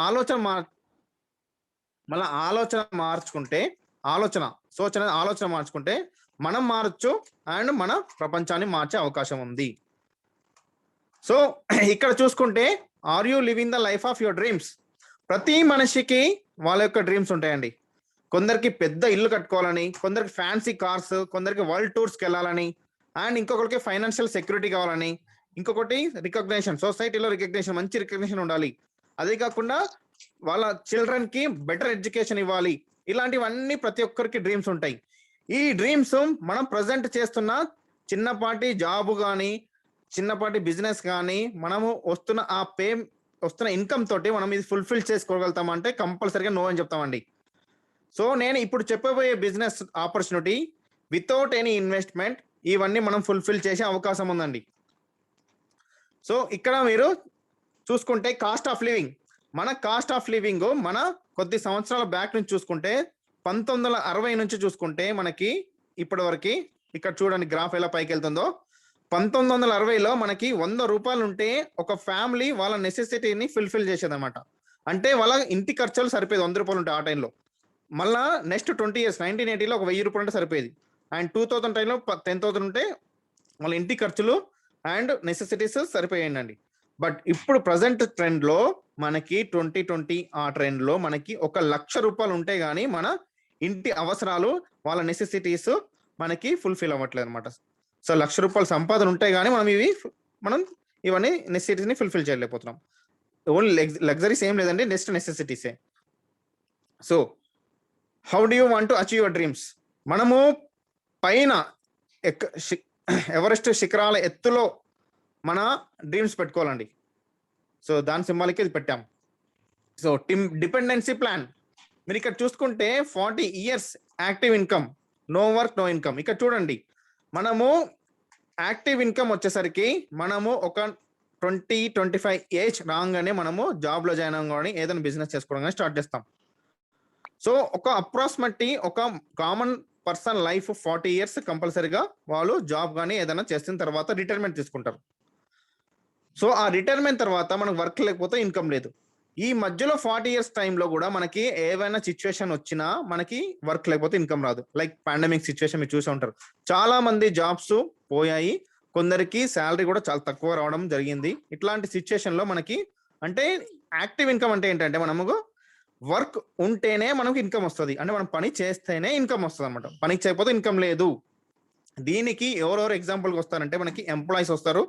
ఆలోచన మన ఆలోచన మార్చుకుంటే ఆలోచన మార్చుకుంటే మనం మారచ్చు అండ్ మన ప్రపంచాన్ని మార్చే అవకాశం ఉంది. సో ఇక్కడ చూసుకుంటే are you living the life of your dreams? ప్రతి మనిషికి వాళ్ళ యొక్క డ్రీమ్స్ ఉంటాయండి. కొందరికి పెద్ద ఇల్లు కట్టుకోవాలని, కొందరికి ఫ్యాన్సీ కార్స్, కొందరికి వరల్డ్ టూర్స్కి వెళ్ళాలని, అండ్ ఇంకొకరికి ఫైనాన్షియల్ సెక్యూరిటీ కావాలని, ఇంకొకటి రికగ్నేషన్, సొసైటీలో రికగ్నేషన్, మంచి రికగ్నేషన్ ఉండాలి. అదే కాకుండా వాళ్ళ చిల్డ్రన్ కి బెటర్ ఎడ్యుకేషన్ ఇవ్వాలి. ఇలాంటివన్నీ ప్రతి ఒక్కరికి డ్రీమ్స్ ఉంటాయి. ఈ డ్రీమ్స్ మనం ప్రజెంట్ చేస్తున్న చిన్నపాటి జాబ్ కానీ, చిన్నపాటి బిజినెస్ కానీ, మనము వస్తున్న ఇన్కమ్ తోటి మనం ఇది ఫుల్ఫిల్ చేసుకోగలుగుతాం అంటే కంపల్సరీగా నో అని చెప్తామండి. సో నేను ఇప్పుడు చెప్పబోయే business opportunity without any investment ఇవన్నీ మనం ఫుల్ఫిల్ చేసే అవకాశం ఉందండి. సో ఇక్కడ మీరు చూసుకుంటే కాస్ట్ ఆఫ్ లివింగ్, మన కొద్ది సంవత్సరాల బ్యాక్ నుంచి చూసుకుంటే 1960 నుంచి చూసుకుంటే మనకి ఇప్పటి వరకు ఇక్కడ చూడండి గ్రాఫ్ ఎలా పైకి వెళ్తుందో. 1960లో మనకి 100 రూపాయలు ఉంటే ఒక ఫ్యామిలీ వాళ్ళ నెసెసిటీని ఫుల్ఫిల్ చేసేదన్నమాట. అంటే వాళ్ళ ఇంటి ఖర్చులు సరిపోయేది 100 రూపాయలు ఉంటే ఆ టైంలో. మళ్ళా నెక్స్ట్ 20 years 1980లో ఒక 1000 రూపాయలు అంటే సరిపోయేది. అండ్ 2000 టైంలో 10,000 ఉంటే వాళ్ళ ఇంటి ఖర్చులు అండ్ నెసెసిటీస్ సరిపోయాయండి. బట్ ఇప్పుడు ప్రజెంట్ ట్రెండ్ లో మనకి 2020 ఆ ట్రెండ్ లో మనకి 1,00,000 రూపాయలు ఉంటే గానీ మన ఇంటి అవసరాలు, వాళ్ళ నెసెసిటీస్ మనకి ఫుల్ఫిల్ అవ్వట్లేదు అనమాట. సో 1,00,000 రూపాయలు సంపాదన ఉంటే గానీ మనం ఇవన్నీ నెసెసిటీస్ ని ఫుల్ఫిల్ చేయలేకపోతున్నాం. ఓన్లీ లగ్జరీస్ ఏం లేదండి, నెక్స్ట్ నెసెసిటీసే. So how do you want to achieve your dreams? మనము పైన ఎవరెస్ట్ శిఖరాల ఎత్తులో మన డ్రీమ్స్ పెట్టుకోవాలండి. సో దాని సింబాలిక్ ఇది పెట్టాం. సో డిపెండెన్సీ ప్లాన్ మీరు ఇక్కడ చూసుకుంటే 40 years active income, no work no income. ఇక్కడ చూడండి మనము యాక్టివ్ ఇన్కమ్ వచ్చేసరికి మనము ఒక 20-25 ఏజ్ రాగానే మనము జాబ్ లో జాయిన్ అవ్వగానే ఏదైనా బిజినెస్ చేసుకోవడం స్టార్ట్ చేస్తాం. సో ఒక అప్రాక్సిమేట్లీ ఒక కామన్ పర్సన్ లైఫ్ 40 years కంపల్సరీగా వాళ్ళు జాబ్ కానీ ఏదైనా చేసిన తర్వాత రిటైర్మెంట్ తీసుకుంటారు. సో ఆ రిటైర్మెంట్ తర్వాత మనకు వర్క్ లేకపోతే ఇన్కమ్ లేదు. ఈ మధ్యలో 40 years టైంలో కూడా మనకి ఏవైనా సిచ్యువేషన్ వచ్చినా మనకి వర్క్ లేకపోతే ఇన్కమ్ రాదు. లైక్ పాండమిక్ సిచ్యువేషన్ మీరు చూసి ఉంటారు. చాలా మంది జాబ్స్ పోయాయి, కొందరికి శాలరీ కూడా చాలా తక్కువ రావడం జరిగింది. ఇట్లాంటి సిచ్యువేషన్ లో మనకి అంటే యాక్టివ్ ఇన్కమ్ అంటే ఏంటంటే మనము వర్క్ ఉంటేనే మనకు ఇన్కమ్ వస్తుంది, అంటే మనం పని చేస్తేనే ఇన్కమ్ వస్తుంది అనమాట. పని చేయకపోతే ఇన్కమ్ లేదు. దీనికి ఎవరెవరు ఎగ్జాంపుల్కి వస్తారంటే మనకి ఎంప్లాయీస్ వస్తారు,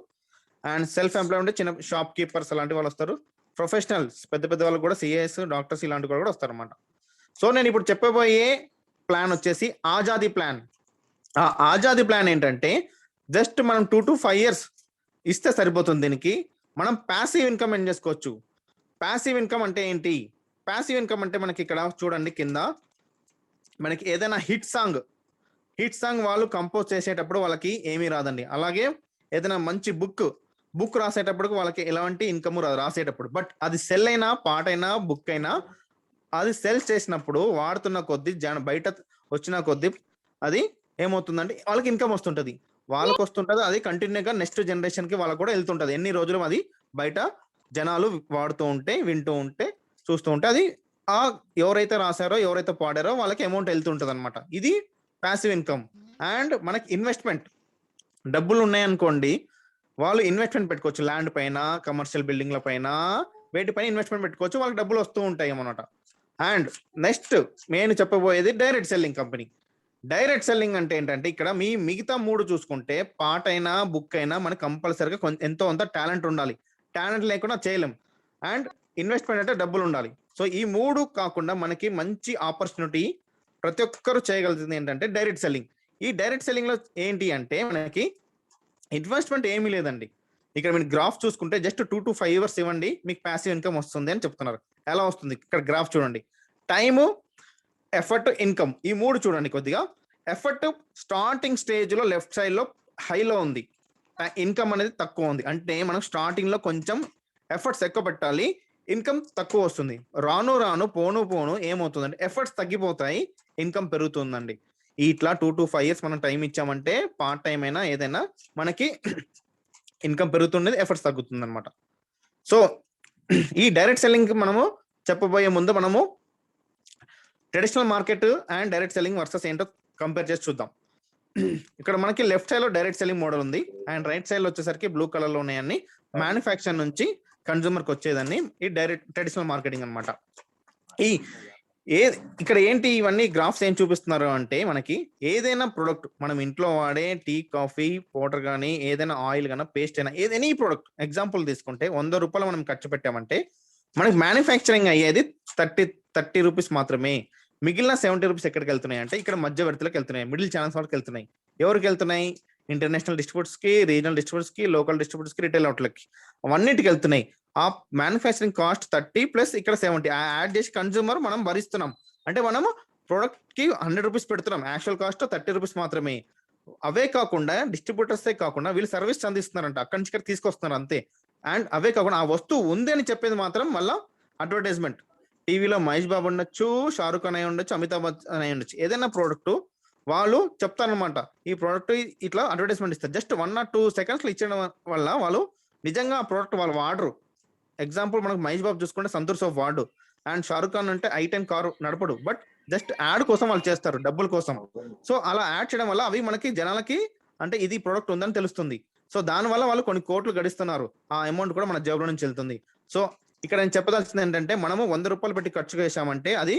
అండ్ సెల్ఫ్ ఎంప్లాయ్మెంట్ చిన్న షాప్ కీపర్స్ అలాంటి వాళ్ళు వస్తారు, ప్రొఫెషనల్స్ పెద్ద పెద్ద వాళ్ళు కూడా సిఏఎస్, డాక్టర్స్ ఇలాంటి వాళ్ళు కూడా వస్తారు అనమాట. సో నేను ఇప్పుడు చెప్పబోయే ప్లాన్ వచ్చేసి ఆజాదీ ప్లాన్. ఆ ఆజాదీ ప్లాన్ ఏంటంటే జస్ట్ మనం 2 to 5 years ఇస్తే సరిపోతుంది. దీనికి మనం ప్యాసివ్ ఇన్కమ్ ఏం చేసుకోవచ్చు. ప్యాసివ్ ఇన్కమ్ అంటే ఏంటి? ప్యాసివ్ ఇన్కమ్ అంటే మనకి ఇక్కడ చూడండి కింద మనకి ఏదైనా హిట్ సాంగ్ వాళ్ళు కంపోజ్ చేసేటప్పుడు వాళ్ళకి ఏమీ రాదండి. అలాగే ఏదైనా మంచి బుక్ రాసేటప్పుడు వాళ్ళకి ఎలాంటి ఇన్కమ్ రాదు రాసేటప్పుడు. బట్ అది సెల్ అయినా, పాట అయినా, బుక్ అయినా అది సెల్ చేసినప్పుడు వాడుతున్న కొద్దీ బయట వచ్చిన కొద్దీ అది ఏమవుతుందంటే వాళ్ళకి ఇన్కమ్ వస్తుంటది. వాళ్ళకి వస్తుంటది, అది కంటిన్యూగా నెక్స్ట్ జనరేషన్ కి వాళ్ళకి కూడా వెళ్తుంటది. ఎన్ని రోజులు అది బయట జనాలు వాడుతూ ఉంటే, వింటూ ఉంటే, చూస్తూ ఉంటే అది ఎవరైతే రాశారో, ఎవరైతే పాడారో వాళ్ళకి అమౌంట్ వెళ్తుంటది అనమాట. ఇది ప్యాసివ్ ఇన్కమ్. అండ్ మనకి ఇన్వెస్ట్మెంట్, డబ్బులు ఉన్నాయనుకోండి వాళ్ళు ఇన్వెస్ట్మెంట్ పెట్టుకోవచ్చు. ల్యాండ్ పైన, కమర్షియల్ బిల్డింగ్ల పైన, వేటిపైన ఇన్వెస్ట్మెంట్ పెట్టుకోవచ్చు, వాళ్ళకి డబ్బులు వస్తూ ఉంటాయి అన్నమాట. అండ్ నెక్స్ట్ నేను చెప్పబోయేది direct selling company. Direct selling అంటే ఏంటంటే ఇక్కడ మిగతా 3 చూసుకుంటే పాట అయినా, బుక్ అయినా మనకి కంపల్సరీగా ఎంతో కొంత టాలెంట్ ఉండాలి. టాలెంట్ లేకుండా చేయలేం. అండ్ ఇన్వెస్ట్మెంట్ అంటే డబ్బులు ఉండాలి. సో ఈ 3 కాకుండా మనకి మంచి ఆపర్చునిటీ ప్రతి ఒక్కరు చేయగలుగుతుంది ఏంటంటే డైరెక్ట్ సెల్లింగ్. ఈ డైరెక్ట్ సెల్లింగ్ లో ఏంటి అంటే మనకి ఇన్వెస్ట్మెంట్ ఏమీ లేదండి. ఇక్కడ మీరు గ్రాఫ్ చూసుకుంటే జస్ట్ 2 to 5 years ఇవ్వండి, మీకు ప్యాసివ్ ఇన్కమ్ వస్తుంది అని చెప్తున్నారు. ఎలా వస్తుంది? ఇక్కడ గ్రాఫ్ చూడండి. టైము, ఎఫర్ట్, ఇన్కమ్, ఈ 3 చూడండి. కొద్దిగా ఎఫర్ట్ స్టార్టింగ్ స్టేజ్ లో లెఫ్ట్ సైడ్ లో హైలో ఉంది, ఇన్కమ్ అనేది తక్కువ ఉంది. అంటే మనం స్టార్టింగ్ లో కొంచెం ఎఫర్ట్స్ ఎక్కువ పెట్టాలి, ఇన్కమ్ తక్కువ వస్తుంది. రాను రాను పోను ఏమవుతుందంటే ఎఫర్ట్స్ తగ్గిపోతాయి, ఇన్కమ్ పెరుగుతుందండి. ఇట్లా 2 to 5 years మనం టైం ఇచ్చామంటే పార్ట్ టైం అయినా ఏదైనా మనకి ఇన్కమ్ పెరుగుతుండేది, ఎఫర్ట్స్ తగ్గుతుంది అనమాట. సో ఈ డైరెక్ట్ సెల్లింగ్ మనము చెప్పబోయే ముందు మనము traditional market and direct selling versus ఏంటో కంపేర్ చేసి చూద్దాం. ఇక్కడ మనకి లెఫ్ట్ సైడ్ లో డైరెక్ట్ సెల్లింగ్ మోడల్ ఉంది అండ్ రైట్ సైడ్ లో వచ్చేసరికి బ్లూ కలర్ లో ఉన్నాయన్ని మ్యానుఫ్యాక్చర్ నుంచి కన్జ్యూమర్ కి వచ్చేదాన్ని ఈ డైరెక్ట్ ట్రెడిషనల్ మార్కెటింగ్ అనమాట. ఈ ఇక్కడ ఏంటి ఇవన్నీ గ్రాఫ్స్ ఏం చూపిస్తున్నారు అంటే మనకి ఏదైనా ప్రొడక్ట్ మనం ఇంట్లో వాడే టీ కాఫీ పౌడర్ కానీ ఏదైనా ఆయిల్ కానీ పేస్ట్ అయినా ఏదైనా ఈ ప్రొడక్ట్ ఎగ్జాంపుల్ తీసుకుంటే 100 రూపాయలు మనం ఖర్చు పెట్టామంటే మనకి మ్యానుఫ్యాక్చరింగ్ అయ్యేది 30 రూపీస్ మాత్రమే. మిగిలిన 70 రూపీస్ ఎక్కడికి వెళ్తున్నాయి అంటే ఇక్కడ మధ్యవర్తులకు వెళ్తున్నాయి, మిడిల్ ఛానల్స్ వాళ్ళకి వెళ్తున్నాయి. ఎవరికి వెళ్తున్నాయి? ఇంటర్నేషనల్ డిస్ట్రిబ్యూటర్స్ కి, రీజనల్ డిస్ట్రిబ్యూటర్స్ కి, లోకల్ డిస్ట్రిబ్యూటర్స్ కి, రిటైల్ అవుట్లెట్ కి అవన్నిటికి వెళ్తున్నాయి. ఆ మ్యానుఫ్యాక్చరింగ్ కాస్ట్ 30 ప్లస్ ఇక్కడ 70 యాడ్ చేసి కన్జ్యూమర్ మనం భరిస్తున్నాం. అంటే మనము ప్రొడక్ట్ కి 100 రూపీస్ పెడుతున్నాం, యాక్చువల్ కాస్ట్ 30 రూపీస్ మాత్రమే. అవే కాకుండా డిస్ట్రిబ్యూటర్సే కాకుండా వీళ్ళు సర్వీస్ అందిస్తున్నారంట, అక్కడి నుంచి ఇక్కడ తీసుకొస్తున్నారు అంతే. అండ్ అవే కాకుండా ఆ వస్తువు ఉంది అని చెప్పేది మాత్రం మళ్ళీ అడ్వర్టైజ్మెంట్. టీవీలో మహేష్ బాబు ఉండొచ్చు, షారుఖ్ ఖాన్ అయి ఉండొచ్చు, అమితాబ్ బచ్చన్ అయి ఉండొచ్చు, ఏదైనా ప్రోడక్ట్ వాళ్ళు చెప్తారనమాట. ఈ ప్రోడక్ట్ ఇట్లా అడ్వర్టైజ్మెంట్ ఇస్తారు. జస్ట్ 1 or 2 seconds ఇచ్చడం వల్ల వాళ్ళు నిజంగా ఆ ప్రోడక్ట్ వాళ్ళు వాడరు. ఎగ్జాంపుల్ మనకు మహేష్ బాబు చూసుకుంటే సంతూర్ సోప్ వాడు అండ్ షారుఖ్ ఖాన్ అంటే i10 కారు నడపడు, బట్ జస్ట్ యాడ్ కోసం వాళ్ళు చేస్తారు, డబ్బుల కోసం. సో అలా యాడ్ చేయడం వల్ల అవి మనకి జనాలకి అంటే ఇది ప్రోడక్ట్ ఉందని తెలుస్తుంది. సో దానివల్ల వాళ్ళు కొన్ని కోట్లు గడిస్తున్నారు, ఆ అమౌంట్ కూడా మన జేబులో నుంచి వెళ్తుంది. సో ఇక్కడ నేను చెప్పదలసింది ఏంటంటే మనము 100 రూపాయలు పెట్టి ఖర్చు చేసామంటే అది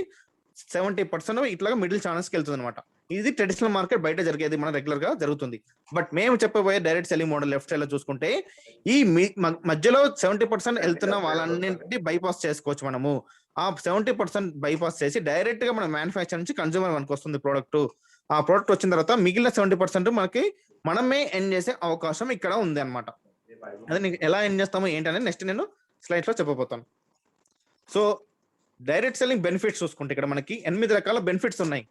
70% ఇట్లా మిడిల్ ఛానల్స్కి వెళ్తుంది అనమాట. ఇది ట్రెడిషనల్ మార్కెట్ బయట జరిగేది, మన రెగ్యులర్ గా జరుగుతుంది. బట్ మేము చెప్పబోయే direct selling model left side లో చూసుకుంటే ఈ మధ్యలో 70% వెళ్తున్న వాళ్ళన్నింటినీ బైపాస్ చేసుకోవచ్చు మనము. ఆ 70% బైపాస్ చేసి డైరెక్ట్ గా మన మ్యానుఫ్యాక్చర్ నుంచి కన్జ్యూమర్ మనకు వస్తుంది ప్రోడక్ట్. ఆ ప్రోడక్ట్ వచ్చిన తర్వాత మిగిలిన 70% మనకి మనమే ఎండ్ చేసే అవకాశం ఇక్కడ ఉంది అనమాట. అదే ఎలా ఎండ్ చేస్తామో ఏంటనేది నెక్స్ట్ నేను స్లైడ్ లో చెప్పబోతాను. సో డైరెక్ట్ సెల్లింగ్ బెనిఫిట్స్ చూసుకుంటే ఇక్కడ మనకి 8 రకాల బెనిఫిట్స్ ఉన్నాయి.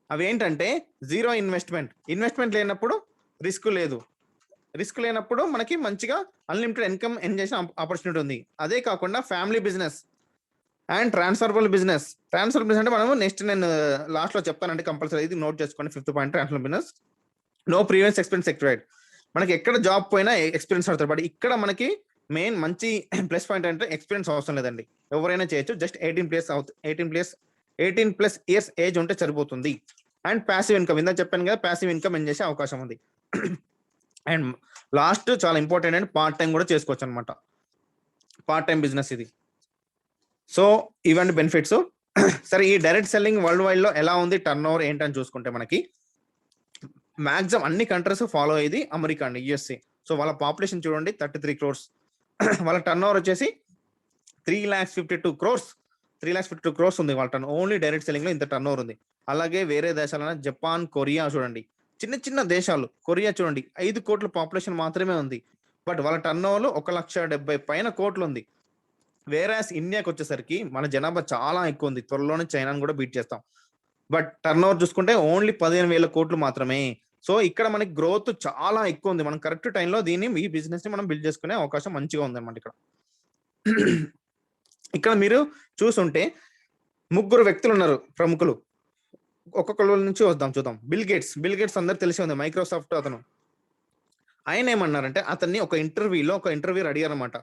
అవి ఏంటంటే జీరో ఇన్వెస్ట్మెంట్ లేనప్పుడు రిస్క్ లేదు, రిస్క్ లేనప్పుడు మనకి మంచిగా అన్లిమిటెడ్ ఇన్కమ్ ఎర్న్ చేసే ఆపర్చునిటీ ఉంది. అదే కాకుండా family business and transferable business అంటే మనము నెక్స్ట్ నేను లాస్ట్ లో చెప్తానంటే కంపల్సరీ ఇది నోట్ చేసుకోండి. 5th point transferable business. No previous experience expired. మనకి ఎక్కడ జాబ్ పోయినా ఎక్స్పీరియన్స్ అవుతారు, బట్ ఇక్కడ మనకి మెయిన్ మంచి ప్లస్ పాయింట్ అంటే ఎక్స్పీరియన్స్ అవసరం లేదండి, ఎవరైనా చేయొచ్చు. జస్ట్ 18+ ఇయర్స్ ఏజ్ ఉంటే సరిపోతుంది. అండ్ ప్యాసివ్ ఇన్కమ్, ఇందా చెప్పాను కదా, ప్యాసివ్ ఇన్కమ్ ఎర్న్ చేసే అవకాశం ఉంది. అండ్ లాస్ట్ చాలా ఇంపార్టెంట్ అండ్ పార్ట్ టైం కూడా చేసుకోవచ్చు అనమాట, పార్ట్ టైం బిజినెస్ ఇది. సో ఇవన్నీ బెనిఫిట్స్. సరే ఈ డైరెక్ట్ సెల్లింగ్ వరల్డ్ వైడ్ లో ఎలా ఉంది, టర్న్ ఓవర్ ఏంటని చూసుకుంటే మనకి మాక్సిమం అన్ని కంట్రీస్ ఫాలో అయ్యేది అమెరికా అండి, యుఎస్ఏ. సో వాళ్ళ పాపులేషన్ చూడండి 33 crores, వాళ్ళ టర్న్ ఓవర్ వచ్చేసి 352 crores ఉంది వాళ్ళ టర్న్. ఓన్లీ డైరెక్ట్ సెల్లింగ్ లో ఇంత టర్న్ ఓవర్ ఉంది. అలాగే వేరే దేశాలైన జపాన్, కొరియా చూడండి, చిన్న దేశాలు. కొరియా చూడండి 5 కోట్ల పాపులేషన్ మాత్రమే ఉంది, బట్ వాళ్ళ టర్న్ ఓవర్ 1,70,000 పైన కోట్లు ఉంది. వేరాస్ ఇండియాకి వచ్చేసరికి మన జనాభా చాలా ఎక్కువ ఉంది, త్వరలోనే చైనాను కూడా బీట్ చేస్తాం, బట్ టర్న్ ఓవర్ చూసుకుంటే ఓన్లీ 15,000 కోట్లు మాత్రమే. సో ఇక్కడ మనకి గ్రోత్ చాలా ఎక్కువ ఉంది. మనం కరెక్ట్ టైంలో దీన్ని ఈ బిజినెస్ ని మనం బిల్డ్ చేసుకునే అవకాశం మంచిగా ఉంది అనమాట. ఇక్కడ మీరు చూసుంటే 3 వ్యక్తులు ఉన్నారు ప్రముఖులు, ఒక్కొక్కరు నుంచి చూద్దాం. బిల్ గేట్స్ అందరు తెలిసి ఉంది, మైక్రోసాఫ్ట్ అతను. ఆయన ఏమన్నారంటే అతన్ని ఒక ఇంటర్వ్యూ అడిగారు అనమాట,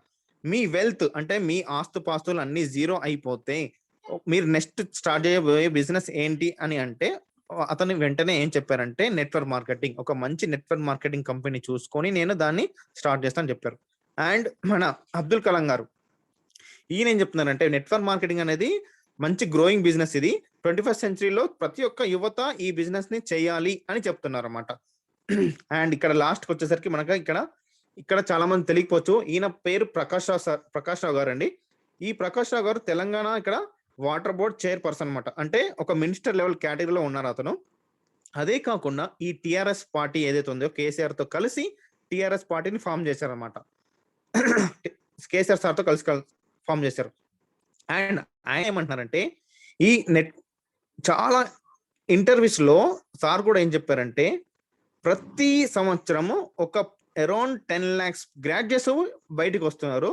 మీ వెల్త్ అంటే మీ ఆస్తుపాస్తులు అన్ని జీరో అయిపోతే మీరు నెక్స్ట్ స్టార్ట్ చేయబోయే బిజినెస్ ఏంటి అని అంటే అతను వెంటనే ఏం చెప్పారంటే నెట్వర్క్ మార్కెటింగ్, ఒక మంచి నెట్వర్క్ మార్కెటింగ్ కంపెనీ చూసుకొని నేను దాన్ని స్టార్ట్ చేస్తానని చెప్పారు. అండ్ మన అబ్దుల్ కలాం గారు ఈయన ఏం చెప్తున్నారంటే నెట్వర్క్ మార్కెటింగ్ అనేది మంచి గ్రోయింగ్ బిజినెస్, ఇది 21st centuryలో ప్రతి ఒక్క యువత ఈ బిజినెస్ ని చేయాలి అని చెప్తున్నారు అనమాట. అండ్ ఇక్కడ లాస్ట్ వచ్చేసరికి మనకు ఇక్కడ చాలా మంది తెలియకపోవచ్చు, ఈయన పేరు ప్రకాష్ రావు గారు అండి. ఈ ప్రకాష్ రావు గారు తెలంగాణ ఇక్కడ వాటర్ బోర్డ్ చైర్పర్సన్ అనమాట, అంటే ఒక మినిస్టర్ లెవెల్ కేటగిరీలో ఉన్నారు అతను. అదే కాకుండా ఈ టిఆర్ఎస్ పార్టీ ఏదైతే ఉందో కేసీఆర్ తో కలిసి టిఆర్ఎస్ పార్టీని ఫామ్ చేశారనమాట, కేసీఆర్ సార్ తో కలిసి ఫామ్ చేశారు. అండ్ ఆయన ఏమంటున్నారంటే ఈ చాలా ఇంటర్వ్యూస్ లో సార్ కూడా ఏం చెప్పారంటే ప్రతి సంవత్సరము ఒక అరౌండ్ 10 lakhs గ్రాడ్యుయేట్స్ బయటకు వస్తున్నారు.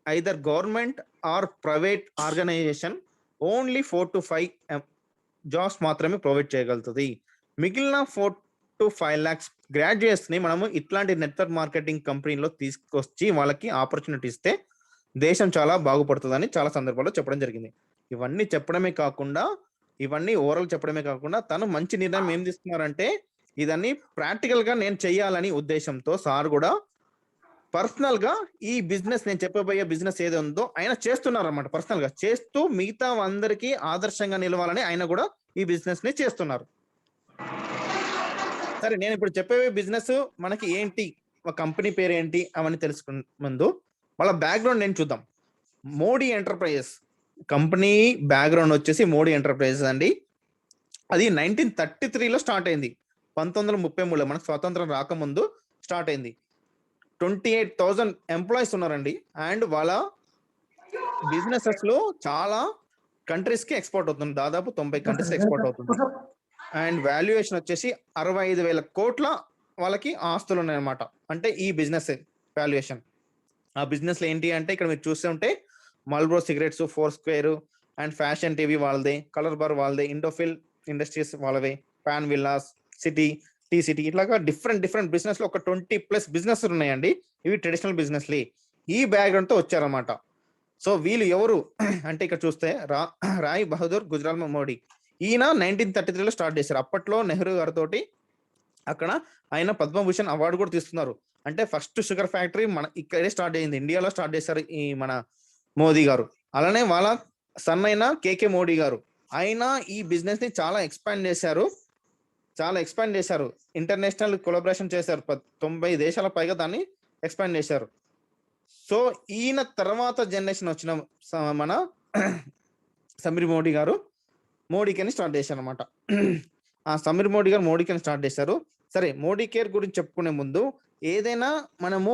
Either government or private organisation only 4 to 5 jobs మాత్రమే ప్రొవైడ్ చేయగలుగుతుంది. మిగిలిన 4 to 5 lakhs గ్రాడ్యుయేట్స్ ని మనము ఇట్లాంటి నెట్వర్క్ మార్కెటింగ్ కంపెనీలో తీసుకొచ్చి వాళ్ళకి ఆపర్చునిటీ ఇస్తే దేశం చాలా బాగుపడుతుందని చాలా సందర్భాల్లో చెప్పడం జరిగింది. ఇవన్నీ చెప్పడమే కాకుండా, ఇవన్నీ ఓరల్ చెప్పడమే కాకుండా తను మంచి నిర్ణయం ఏం తీసుకున్నారంటే ఇదన్నీ ప్రాక్టికల్‌గా నేను చెయ్యాలని ఉద్దేశంతో సార్ గూడా పర్సనల్‌గా ఈ బిజినెస్ నేను చెప్పబోయే బిజినెస్ ఏది ఉందో ఆయన చేస్తున్నారన్నమాట. పర్సనల్‌గా చేస్తూ మిగతా అందరికీ ఆదర్శంగా నిలవాలని ఆయన గూడా ఈ బిజినెస్‌ని చేస్తున్నారు. సరే నేనిప్పుడు చెప్పే బిజినెస్ మనకి ఏంటి? ఒక కంపెనీ పేరేంటి? అవన్నీ తెలుసుకునే ముందు వాళ్ళ బ్యాక్‌గ్రౌండ్ నేను చూద్దాం. మోడీ ఎంటర్‌ప్రైజెస్ కంపెనీ బ్యాక్‌గ్రౌండ్ వచ్చేసి మోడీ ఎంటర్‌ప్రైజెస్ అండి. అది 1933లో స్టార్ట్ అయింది. 1933లో మనకు స్వాతంత్రం రాకముందు స్టార్ట్ అయింది. 28,000 ఎంప్లాయీస్ ఉన్నారండి. అండ్ వాళ్ళ బిజినెసెస్‌లో చాలా కంట్రీస్‌కి ఎక్స్‌పోర్ట్ అవుతుంది. దాదాపు 90 కంట్రీస్‌కి ఎక్స్‌పోర్ట్ అవుతుంది. అండ్ వాల్యుయేషన్ వచ్చేసి 65,000 కోట్ల వాళ్ళకి ఆస్తులు ఉన్నాయన్నమాట. అంటే ఈ బిజినెస్ వాల్యుయేషన్. ఆ బిజినెస్‌లో ఏంటి అంటే ఇక్కడ మీరు చూస్తే ఉంటే Marlboro cigarettes, four square and fashion TV వాళ్ళదే, కలర్ బార్ వాళ్ళదే, ఇండోఫిల్ ఇండస్ట్రీస్ వాళ్ళవే, pan villas, city, T city ఇట్లాగా డిఫరెంట్ బిజినెస్ లో ఒక 20+ బిజినెస్ ఉన్నాయండి. ఇవి ట్రెడిషనల్ బిజినెస్లే. ఈ బ్యాక్గ్రౌండ్ తో వచ్చారన్నమాట. సో వీళ్ళు ఎవరు అంటే ఇక్కడ చూస్తే రాయ్ బహదూర్ గుజరాల్ మోడీ. ఈయన 1933లో స్టార్ట్ చేశారు. అప్పట్లో నెహ్రూ గారితోటి అక్కడ ఆయన పద్మభూషణ్ అవార్డు కూడా తీసుకున్నారు. అంటే ఫస్ట్ షుగర్ ఫ్యాక్టరీ మన ఇక్కడే స్టార్ట్ అయింది. ఇండియాలో స్టార్ట్ చేశారు ఈ మన మోదీ గారు. అలానే వాళ్ళ సన్ అయిన కేకే మోడీ గారు. ఆయన ఈ బిజినెస్ ని చాలా ఎక్స్పాండ్ చేశారు. ఇంటర్నేషనల్ కొలాబరేషన్ చేశారు. 90 దేశాల పైగా దాన్ని ఎక్స్పాండ్ చేశారు. సో ఈయన తర్వాత జనరేషన్ వచ్చిన మన సమీర్ మోడీ గారు మోడీకేని స్టార్ట్ చేశారు అనమాట. ఆ సమీర్ మోడీ గారు మోడీకేని స్టార్ట్ చేశారు. సరే మోడీ కేర్ గురించి చెప్పుకునే ముందు ఏదైనా మనము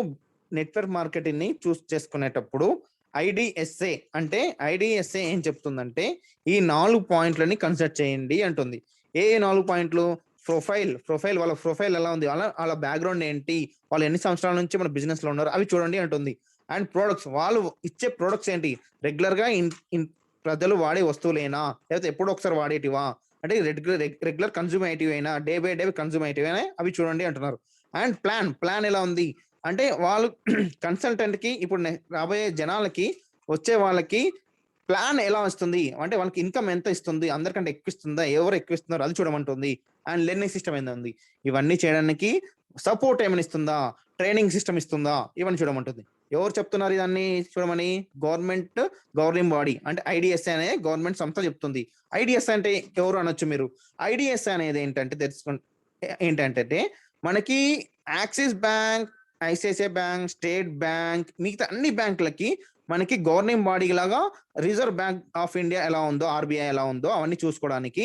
నెట్వర్క్ మార్కెటింగ్ ని చూస్ చేసుకునేటప్పుడు ఐడిఎస్ఏ అంటే ఐడిఎస్ఏ ఏం చెప్తుందంటే ఈ 4 పాయింట్లని కన్సిడర్ చేయండి అంటుంది. ఏ 4 పాయింట్లు? ప్రొఫైల్ వాళ్ళ ప్రొఫైల్ ఎలా ఉంది, వాళ్ళ బ్యాక్గ్రౌండ్ ఏంటి, వాళ్ళు ఎన్ని సంవత్సరాల నుంచి మన బిజినెస్ లో ఉన్నారు అవి చూడండి అంటుంది. అండ్ ప్రొడక్ట్స్, వాళ్ళు ఇచ్చే ప్రొడక్ట్స్ ఏంటి, రెగ్యులర్ గా ప్రజలు వాడే వస్తువులేనా లేకపోతే ఎప్పుడో ఒకసారి వాడేటివా, అంటే రెగ్యులర్ కన్జ్యూమ్ అయినా డే బై డే కన్జ్యూమ్ అయినా అవి చూడండి అంటున్నారు. అండ్ ప్లాన్ ఎలా ఉంది అంటే వాళ్ళు కన్సల్టెంట్ కి ఇప్పుడు రాబోయే జనాలకి వచ్చే వాళ్ళకి ప్లాన్ ఎలా వస్తుంది అంటే వాళ్ళకి ఇన్కమ్ ఎంత ఇస్తుంది, అందరికంటే ఎక్కువ ఇస్తుందా, ఎవరు ఎక్కువ ఇస్తున్నారు అది చూడమంటుంది. అండ్ లెర్నింగ్ సిస్టమ్ ఏంది, ఇవన్నీ చేయడానికి సపోర్ట్ ఏమైనా ఇస్తుందా, ట్రైనింగ్ సిస్టమ్ ఇస్తుందా, ఇవన్నీ చూడమంటుంది. ఎవరు చెప్తున్నారు ఇవన్నీ చూడమని? గవర్నింగ్ బాడీ అంటే ఐడిఎస్ఏ అనే గవర్నమెంట్ సంస్థ చెప్తుంది. ఐడిఎస్ఏ అంటే ఎవరు అనొచ్చు మీరు. ఐడిఎస్ఏ అనేది ఏంటంటే మనకి axis bank, ICICI bank, state bank, మిగతా అన్ని బ్యాంకులకి మనకి గవర్నింగ్ బాడీ లాగా రిజర్వ్ బ్యాంక్ ఆఫ్ ఇండియా ఎలా ఉందో, ఆర్బీఐ ఎలా ఉందో అవన్నీ చూసుకోవడానికి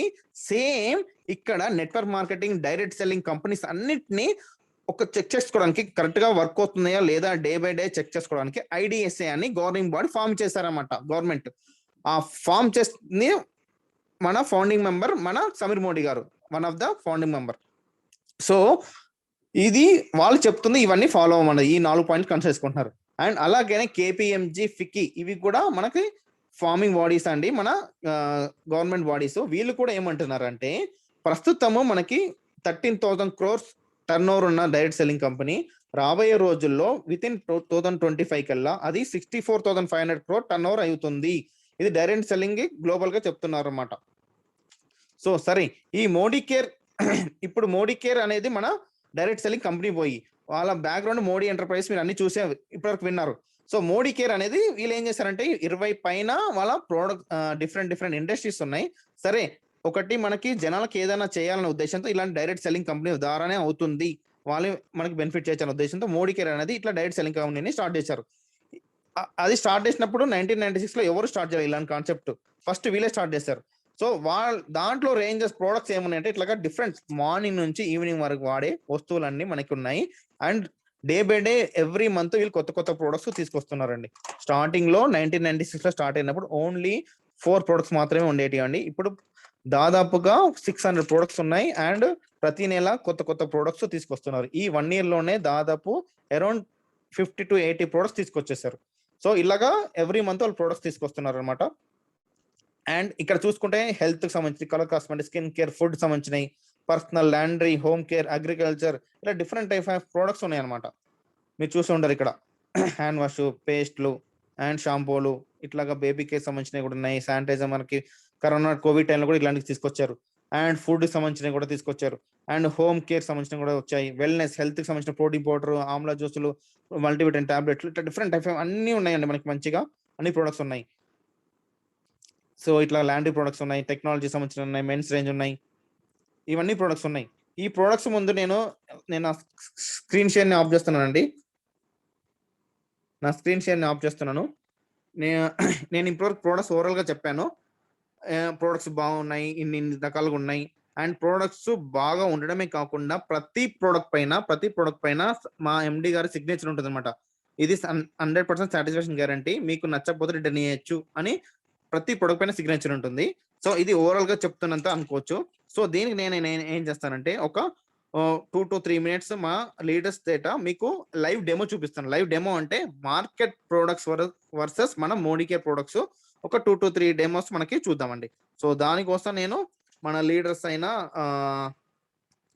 సేమ్ ఇక్కడ network marketing, direct selling companies అన్నిటిని ఒక చెక్ చేసుకోవడానికి, కరెక్ట్ గా వర్క్ అవుతున్నాయా లేదా డే బై డే చెక్ చేసుకోవడానికి ఐడిఎస్ఏ అని గవర్నింగ్ బాడీ ఫామ్ చేశారన్నమాట గవర్నమెంట్. ఆ ఫామ్ చేసి మన ఫౌండింగ్ మెంబర్ మన సమీర్ మోడీ గారు, one of the founding member. So ఇది వాళ్ళు చెప్తుంది, ఇవన్నీ ఫాలో అవ్వమన్నది. ఈ 4 పాయింట్స్ కన్సిడర్ చేసుకుంటున్నారు. అండ్ అలాగే కేపీఎంజీ, ఫిక్కీ ఇవి కూడా మనకి ఫార్మింగ్ బాడీస్ అండి, మన గవర్నమెంట్ బాడీస్. వీళ్ళు కూడా ఏమంటున్నారంటే ప్రస్తుతము మనకి 13,000 crores టర్న్ ఓవర్ ఉన్న డైరెక్ట్ సెల్లింగ్ కంపెనీ రాబోయే రోజుల్లో విత్ ఇన్ 2025 కల్లా అది 64,500 crore టర్న్ ఓవర్ అవుతుంది. ఇది డైరెక్ట్ సెల్లింగ్ గ్లోబల్ గా చెప్తున్నారు అన్నమాట. సో సరే ఈ మోడీ కేర్ ఇప్పుడు మోడీ కేర్ అనేది మన డైరెక్ట్ సెల్లింగ్ కంపెనీ పోయి వాళ్ళ బ్యాక్గ్రౌండ్ మోడీ ఎంటర్ప్రైజ్ మీరు అన్ని చూసే ఇప్పటివరకు విన్నారు. సో మోడీ కేర్ అనేది వీళ్ళు ఏం చేశారంటే 20 పైన వాళ్ళ ప్రోడక్ట్ డిఫరెంట్ ఇండస్ట్రీస్ ఉన్నాయి. సరే ఒకటి మనకి జనాలకి ఏదైనా చేయాలనే ఉద్దేశంతో ఇలాంటి డైరెక్ట్ సెల్లింగ్ కంపెనీ ద్వారానే అవుతుంది, వాళ్ళు మనకి బెనిఫిట్ చేయాలనే ఉద్దేశంతో మోడీ కేర్ అనేది ఇట్లా డైరెక్ట్ సెల్లింగ్ కంపెనీని స్టార్ట్ చేశారు. అది స్టార్ట్ చేసినప్పుడు 1996 లో ఎవరు స్టార్ట్ చేయాలి ఇలాంటి కాన్సెప్ట్, ఫస్ట్ వీళ్ళే స్టార్ట్ చేశారు. సో వాళ్ళ దాంట్లో రేంజెస్ ప్రొడక్ట్స్ ఏమున్నాయంటే ఇట్లాగా డిఫరెంట్ మార్నింగ్ నుంచి ఈవినింగ్ వరకు వాడే వస్తువులన్నీ మనకి ఉన్నాయి. And day by day every month వీళ్ళు కొత్త ప్రొడక్ట్స్ తీసుకొస్తున్నారండి. స్టార్టింగ్ లో 1996 లో స్టార్ట్ అయినప్పుడు ఓన్లీ 4 ప్రొడక్ట్స్ మాత్రమే ఉండేవి అండి. ఇప్పుడు దాదాపుగా 600 ప్రొడక్ట్స్ ఉన్నాయి. అండ్ ప్రతి నెల కొత్త ప్రొడక్ట్స్ తీసుకొస్తున్నారు. ఈ 1 year లోనే దాదాపు అరౌండ్ 50 to 80 ప్రొడక్ట్స్ తీసుకొచ్చేసారు. సో ఇలాగా ఎవ్రీ మంత్ వాళ్ళు ప్రొడక్ట్స్ తీసుకొస్తున్నారు అనమాట. అండ్ ఇక్కడ చూసుకుంటే హెల్త్ కి సంబంధించి colour cosmetic, skin care, food సంబంధించినవి, personal, laundry, home care, agriculture, ఇలా డిఫరెంట్ టైప్ ఆఫ్ ప్రొడక్ట్స్ ఉన్నాయి అనమాట. మీరు చూసి ఉండరు ఇక్కడ హ్యాండ్ వాష్, పేస్ట్లు, అండ్ షాంపూలు ఇట్లాగా బేబీకి సంబంధించినవి కూడా ఉన్నాయి. శానిటైజర్ మనకి కరోనా కోవిడ్ టైంలో కూడా ఇలాంటివి తీసుకొచ్చారు. అండ్ ఫుడ్ సంబంధించినవి కూడా తీసుకొచ్చారు. అండ్ హోమ్ కేర్ సంబంధించినవి కూడా వచ్చాయి. వెల్నెస్ హెల్త్ కి సంబంధించిన ప్రోటీన్ పౌడర్, ఆమ్లా జ్యూసులు, మల్టీవిటమిన్ టాబ్లెట్లు ఇట్లా డిఫరెంట్ టైప్ అన్ని ఉన్నాయండి. మనకి మంచిగా అన్ని ప్రొడక్ట్స్ ఉన్నాయి. సో ఇట్లా లాండ్రీ ప్రొడక్ట్స్ ఉన్నాయి, టెక్నాలజీ సంబంధించిన ఉన్నాయి, మెన్స్ రేంజ్ ఉన్నాయి, ఇవన్నీ ప్రొడక్ట్స్ ఉన్నాయి. ఈ ప్రొడక్ట్స్ ముందు నేను నా స్క్రీన్ షేర్ ని ఆఫ్ చేస్తున్నానండి. నా స్క్రీన్ షేర్ ని ఆఫ్ చేస్తున్నాను. నేను ఇప్పటివరకు ప్రొడక్ట్స్ ఓవరాల్ గా చెప్పాను. ప్రొడక్ట్స్ బాగున్నాయి, ఇన్ని ఇన్ని రకాలుగా ఉన్నాయి. అండ్ ప్రొడక్ట్స్ బాగా ఉండడమే కాకుండా ప్రతి ప్రొడక్ట్ పైన మా ఎండి గారి సిగ్నేచర్ ఉంటుంది అనమాట. ఇది 100% సాటిస్ఫాక్షన్ గ్యారంటీ. మీకు నచ్చకపోతే రిటర్న్ చేయొచ్చు అని ప్రతి ప్రొడక్ట్ పైన సిగ్నేచర్ ఉంటుంది. సో ఇది ఓవరాల్ గా చెప్తున్నంత అనుకోవచ్చు. సో దీనికి నేను ఏం చేస్తానంటే ఒక 2 to 3 minutes మా లీడర్స్ డేటా మీకు లైవ్ డెమో చూపిస్తాను. లైవ్ డెమో అంటే మార్కెట్ ప్రొడక్ట్స్ వర్సెస్ మన మోడీకేర్ ప్రొడక్ట్స్ ఒక 2 to 3 డెమోస్ మనకి చూద్దామండి. సో దానికోసం నేను మన లీడర్స్ అయిన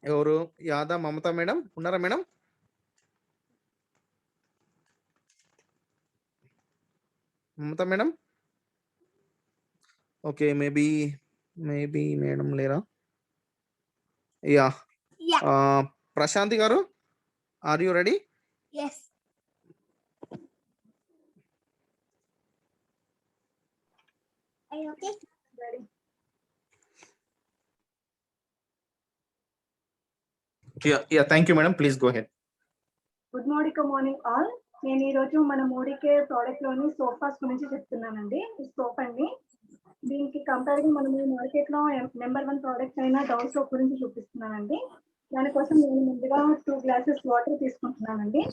ఎవరు యాదా మమత మేడం ఉన్నారా madam? Mamata madam okay, maybe madam లేరా? Yeah, Prashanti garu, are you ready? Yes. Are you okay? Ready. Yeah, thank you madam, please go ahead. Good morning all. నేను ఈరోజు మన మోడీకేర్ ప్రోడక్ట్ లోని సోఫాస్ గురించి చెప్తున్నానండి. ఈ సోఫా అండి, దీనికి కంపేర్గా మనం మార్కెట్ లో నెంబర్ 1 ప్రోడక్ట్ అయిన డవ్ సోప్ గురించి చూపిస్తున్నానండి. దానికోసం నేను ముందుగా 2 glasses వాటర్ తీసుకుంటున్నానండి.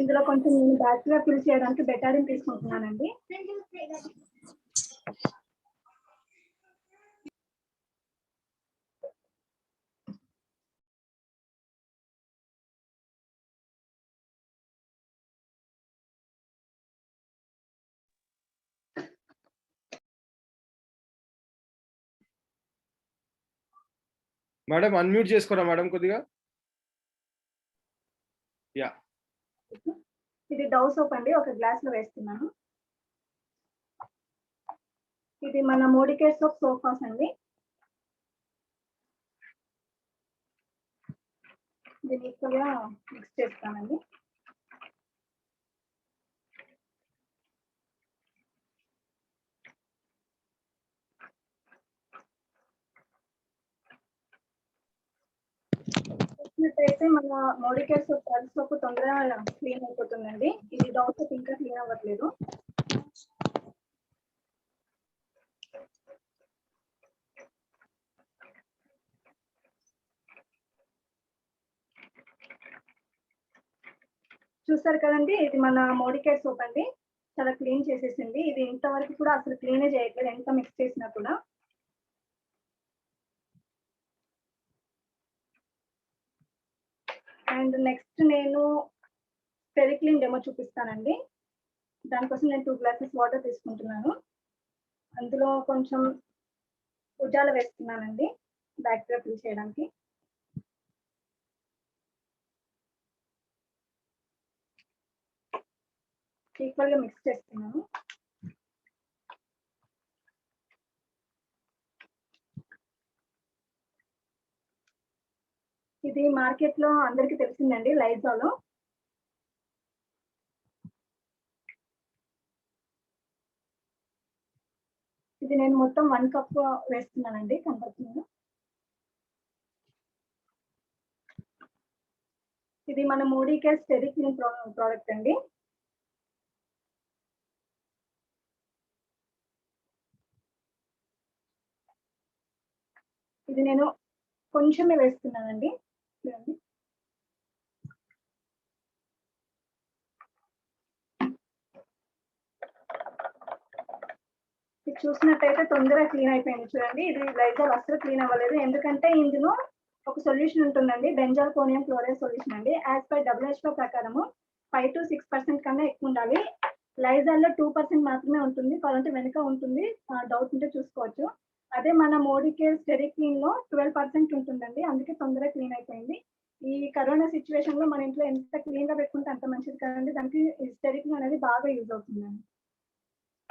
ఇందులో కొంచెం నేను బ్యాక్టీరియా ఫిల్ చేయడానికి బెటాడిన్ తీసుకుంటున్నానండి. మేడం అన్మ్యూట్ చేసుకోరా మేడం కొద్దిగా. యా, ఇది డవ్ సోప్ అండి, ఒక గ్లాస్ లో వేస్తున్నాను. ఇది మన మోడీకేర్ సోప్ సోఫాస్ అండి. దీన్ని ఈక్వల్ గా మిక్స్ చేస్తానండి. చూసినట్టయితే మన మోడీకేర్ సోప్ సోప్ తొందరగా క్లీన్ అయిపోతుందండి. ఇది డవ్ సోప్ ఇంకా క్లీన్ అవ్వట్లేదు. చూసారు కదండి, ఇది మన మోడీకేర్ సోప్ అండి, చాలా క్లీన్ చేసేసింది. ఇది ఇంతవరకు కూడా అసలు క్లీనే చేయట్లేదు, ఎంత మిక్స్ చేసినా కూడా. అండ్ నెక్స్ట్ నేను పెరిక్లీన్ డెమో చూపిస్తానండి. దానికోసం నేను 2 glasses వాటర్ తీసుకుంటున్నాను. అందులో కొంచెం ఉజాల వేస్తున్నానండి బ్యాక్టీరియా ఫిల్ చేయడానికి. ఈక్వల్ గా మిక్స్ చేస్తున్నాను. ఇది మార్కెట్ లో అందరికి తెలిసిందండి, లైజాలో. ఇది నేను మొత్తం 1 cup వేస్తున్నానండి కనపడుతుంది. ఇది మన మోడీకేర్ స్టెరిక్లీన్ ప్రోడక్ట్ అండి. ఇది నేను కొంచెమే వేస్తున్నానండి. ఇది చూసినట్టయితే తొందరగా క్లీన్ అయిపోయింది చూడండి. ఇది లైజాల్ అస్సలు క్లీన్ అవ్వలేదు, ఎందుకంటే ఇందులో ఒక సొల్యూషన్ ఉంటుందండి, బెంజాల్ కోనియం క్లోరైడ్ సొల్యూషన్ అండి. యాజ్ పర్ WHO ప్రకారము 5 to 6% కన్నా ఎక్కువ ఉండాలి. లైజాల్ లో 2% మాత్రమే ఉంటుంది, కావాలంటే వెనుక ఉంటుంది, డౌట్ ఉంటే చూసుకోవచ్చు. అదే మన మోడీకేర్ స్టెరిక్లీన్ లో 12% ఉంటుందండి, అందుకే తొందరగా క్లీన్ అయిపోయింది. ఈ కరోనా సిచ్యువేషన్ లో మన ఇంట్లో ఎంత క్లీన్ గా పెట్టుకుంటే అంత మంచిది కదండి, దానికి స్టెరిక్లీన్ అనేది బాగా యూజ్ అవుతుందండి.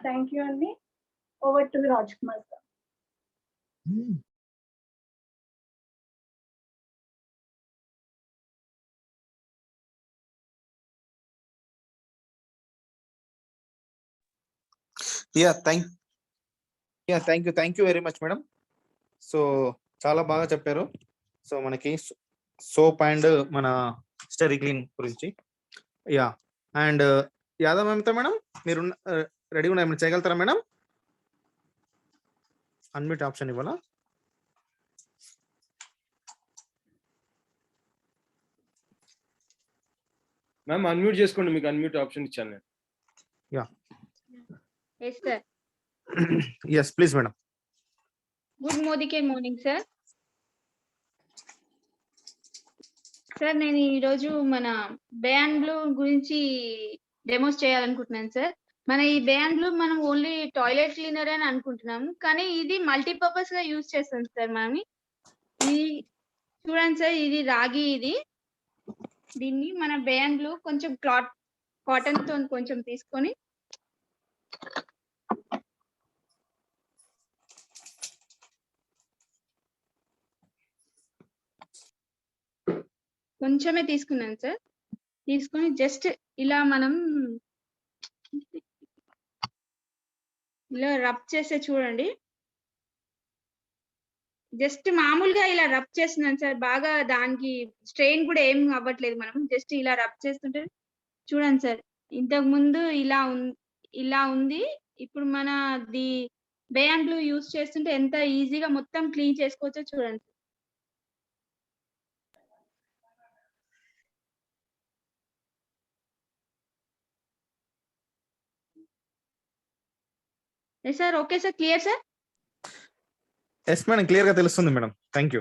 థ్యాంక్ యూ అండి. Over to Raj Kumar sir. Thank you very much madam. So చాలా బాగా చెప్పారు. సో మనకి సోప్ అండ్ మన స్టెరీ క్లీన్ గురించి. అండ్ యాదవ్ మ్యామ్తో మేడం మీరు రెడీ ఉన్నాయి, మీరు చేయగలుగుతారా మేడం? అన్మ్యూట్ ఆప్షన్ ఇవ్వాలా? మ్యామ్ అన్మ్యూట్ చేసుకోండి, మీకు అన్మ్యూట్ ఆప్షన్ ఇచ్చాను నేను. Yes, sir. Yes please madam. Good morning, sir. Sir నేను ఈరోజు మన బయాన్ బ్లూ గురించి డెమోస్ చేయాలనుకుంటున్నాను సార్. మన ఈ బయాన్ బ్లూ మనం ఓన్లీ టాయిలెట్ క్లీనర్ అని అనుకుంటున్నాము, కానీ ఇది మల్టీపర్పస్ గా యూజ్ చేస్తాం సార్. మనం ఇది చూడండి సార్, ఇది రాగి. దీన్ని మన బయాన్ బ్లూ కొంచెం కాటన్ తో కొంచెం తీసుకొని కొంచెమే తీసుకున్నాను సార్. తీసుకొని జస్ట్ ఇలా మనం ఇలా రబ్ చేస్తే చూడండి, జస్ట్ మామూలుగా ఇలా రబ్ చేస్తున్నాను సార్. బాగా దానికి స్ట్రెయిన్ కూడా ఏం అవ్వట్లేదు. మనం జస్ట్ ఇలా రబ్ చేస్తుంటే చూడండి సార్, ఇంతకు ముందు ఇలా ఉంది. ఇప్పుడు మన ది బయాన్ బ్లూ యూజ్ చేస్తుంటే ఎంత ఈజీగా మొత్తం క్లీన్ చేసుకోవచ్చో చూడండి. Sir okay sir, clear sir? Yes madam, clear గా తెలుస్తుంది మేడం. Thank you.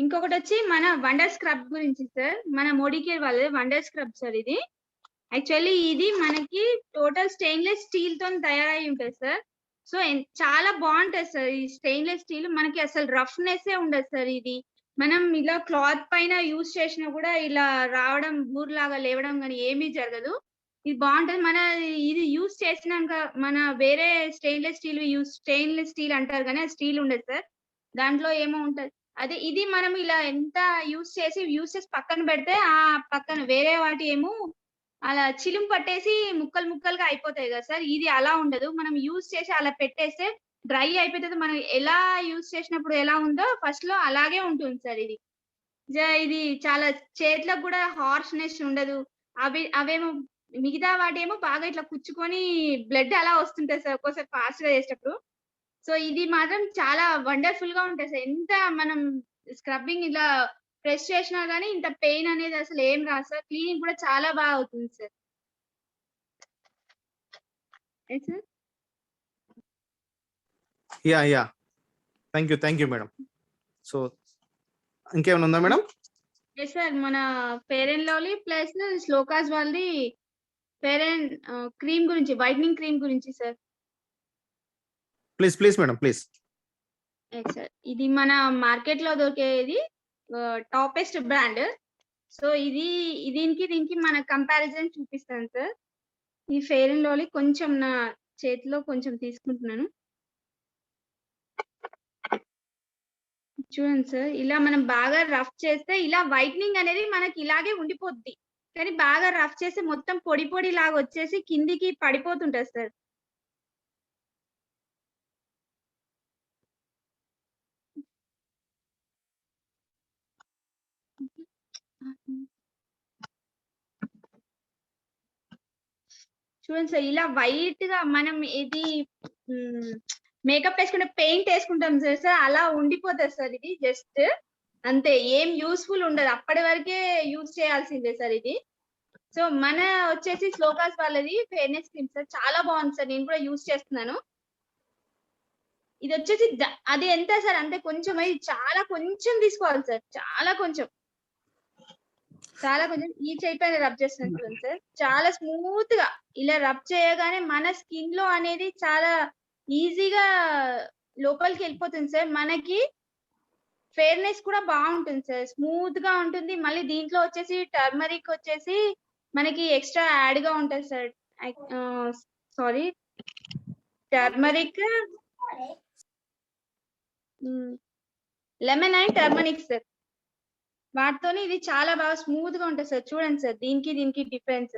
ఇంకొకటి వచ్చి మన వండర్ స్క్రబ్ గురించి సార్. మన మోడీకేర్ వాళ్ళది వండర్ స్క్రబ్ సార్. ఇది యాక్చువల్లీ ఇది మనకి టోటల్ స్టెయిన్లెస్ స్టీల్ తో తయారై ఉంటుంది సార్. సో చాలా బాగుంటుంది సార్ ఈ స్టెయిన్లెస్ స్టీల్. మనకి అసలు రఫ్నెస్ ఉండదు సార్. ఇది మనం ఇలా క్లాత్ పైన యూజ్ చేసినా కూడా ఇలా రావడం, బూర్లాగా లేవడం కానీ ఏమీ జరగదు. ఇది బాగుంటది. మన ఇది యూజ్ చేసినాక మన వేరే స్టెయిన్లెస్ స్టీల్ అంటారు కానీ అది స్టీల్ ఉండదు సార్. దాంట్లో ఏమో ఉంటది. అదే ఇది మనం ఇలా ఎంత యూజ్ చేసి పక్కన పెడితే ఆ పక్కన వేరే వాటి ఏమో అలా చిలుము పట్టేసి ముక్కలు ముక్కలుగా అయిపోతాయి కదా సార్. ఇది అలా ఉండదు. మనం యూజ్ చేసి అలా పెట్టేస్తే డ్రై అయిపోతుంది. మనం ఎలా యూజ్ చేసినప్పుడు ఎలా ఉందో ఫస్ట్ లో అలాగే ఉంటుంది సార్. ఇది చాలా చేతులకు కూడా హార్ష్నెస్ ఉండదు. అవేమో మిగతా వాటేమో బాగా ఇట్లా కుచ్చుకొని బ్లడ్ అలా వస్తుంటది సార్ ఒక్కోసారి ఫాస్ట్ గా చేసేటప్పుడు. సో ఇది మాత్రం చాలా వండర్ఫుల్ గా ఉంటుంది సార్. ఎంత మనం స్క్రబ్బింగ్ ఇలా ప్రెస్ చేసినా గానీ ఇంత పెయిన్ అనేది అసలు ఏం రాదు సార్. క్లీనింగ్ కూడా చాలా బాగా అవుతుంది sir. Yeah thank you madam. So ఇంకేమైనా ఉందా మేడం? ఎస్ సార్, మన fair and lovely plus shlokas వాళ్ళది ఫెయిర్ అండ్ క్రీమ్ గురించి, వైట్నింగ్ క్రీమ్ గురించి sir. Please madam, please. Sir ఇది మన మార్కెట్ లో దొరికేది టాపెస్ట్ బ్రాండ్. సో దీనికి మన కంపారిజన్ చూపిస్తాను సార్. ఈ ఫెయిర్ అండ్ లవ్లీ కొంచెం నా చేతిలో కొంచెం తీసుకుంటున్నాను. చూడండి సార్, ఇలా మనం బాగా రఫ్ చేస్తే ఇలా వైట్నింగ్ అనేది మనకి ఇలాగే ఉండిపోద్ది. కానీ బాగా రఫ్ చేసి మొత్తం పొడి పొడి లాగా వచ్చేసి కిందికి పడిపోతుంటది సార్. చూడండి సార్, ఇలా వైట్ గా మనం ఇది మేకప్ వేసుకుంటే పెయింట్ వేసుకుంటాం సార్, అలా ఉండిపోతుంది సార్. ఇది జస్ట్ అంతే, ఏం యూస్ఫుల్ ఉండదు. అప్పటి వరకే యూజ్ చేయాల్సిందే సార్ ఇది. సో మన వచ్చేసి శ్లోకాస్ వాళ్ళది ఫెయిర్నెస్ క్రీమ్ సార్, చాలా బాగుంది సార్. నేను కూడా యూజ్ చేస్తున్నాను. ఇది వచ్చేసి అది ఎంత సార్ అంటే కొంచెం, ఇది చాలా కొంచెం తీసుకోవాలి సార్. చాలా కొంచెం ఈ చేయి పైన రబ్ చేస్తున్నాను సార్. చాలా స్మూత్ గా ఇలా రబ్ చేయగానే మన స్కిన్ లో అనేది చాలా ఈజీగా లోపలికి వెళ్ళిపోతుంది సార్. మనకి ఫెయిర్నెస్ కూడా బాగుంటుంది సార్, స్మూత్ గా ఉంటుంది. మళ్ళీ దీంట్లో వచ్చేసి టర్మరిక్ వచ్చేసి మనకి ఎక్స్ట్రా యాడ్ గా ఉంటుంది sir. Sorry turmeric, lemon and turmeric sir. వాటితోని ఇది చాలా బాగా స్మూత్ గా ఉంటుంది సార్. చూడండి సార్, దీనికి డిఫరెన్స్.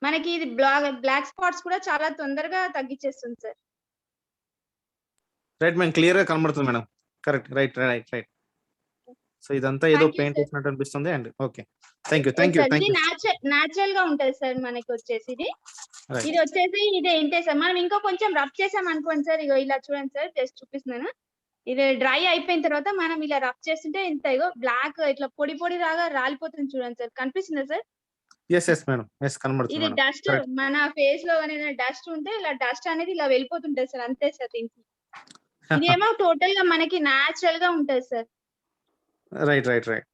మనకి ఇది బ్లాక్ స్పాట్స్ కూడా చాలా తొందరగా తగ్గించేస్తుంది సార్. రైట్ మేడం, క్లియర్ గా కనబడుతుంది madam. Correct, right right right. So ఇదంతా ఏదో Thank you, పెయింట్ sir. చేసినట్టు అనిపిస్తుంది. And okay, thank you thank you ఇది థ్యాంక్ యూ. న్యాచురల్ గా ఉంటది సార్. మనకి వచ్చేసి ఇది Right. ఇది వచ్చేసి ఇది ఏంటే సార్, మనం ఇంకా కొంచెం రఫ్ చేసాం అనుకోండి సార్. ఇగో ఇలా చూడండి సార్, జస్ట్ చూపిస్తున్నాను. ఇది డ్రై అయిపోయిన తర్వాత మనం ఇలా రఫ్ చేస్తుంటే ఇంత ఇగో బ్లాక్ ఇట్లా పొడి పొడి రాగా రాలిపోతుంది. చూడండి సార్, కనిపిస్తుందా సార్? ఎస్ మేడం, ఎస్ కనబడుతుంది ఇది మేడం. Dust, Correct. మన ఫేస్ లో అనేది డస్ట్ ఉంటే ఇలా డస్ట్ అనేది ఇలా వెళ్ళిపోతుంటది సార్. అంతే సార్ దీనికి. ఇదేమో టోటల్ గా మనకి న్యాచురల్ గా ఉంటది sir. Right right right.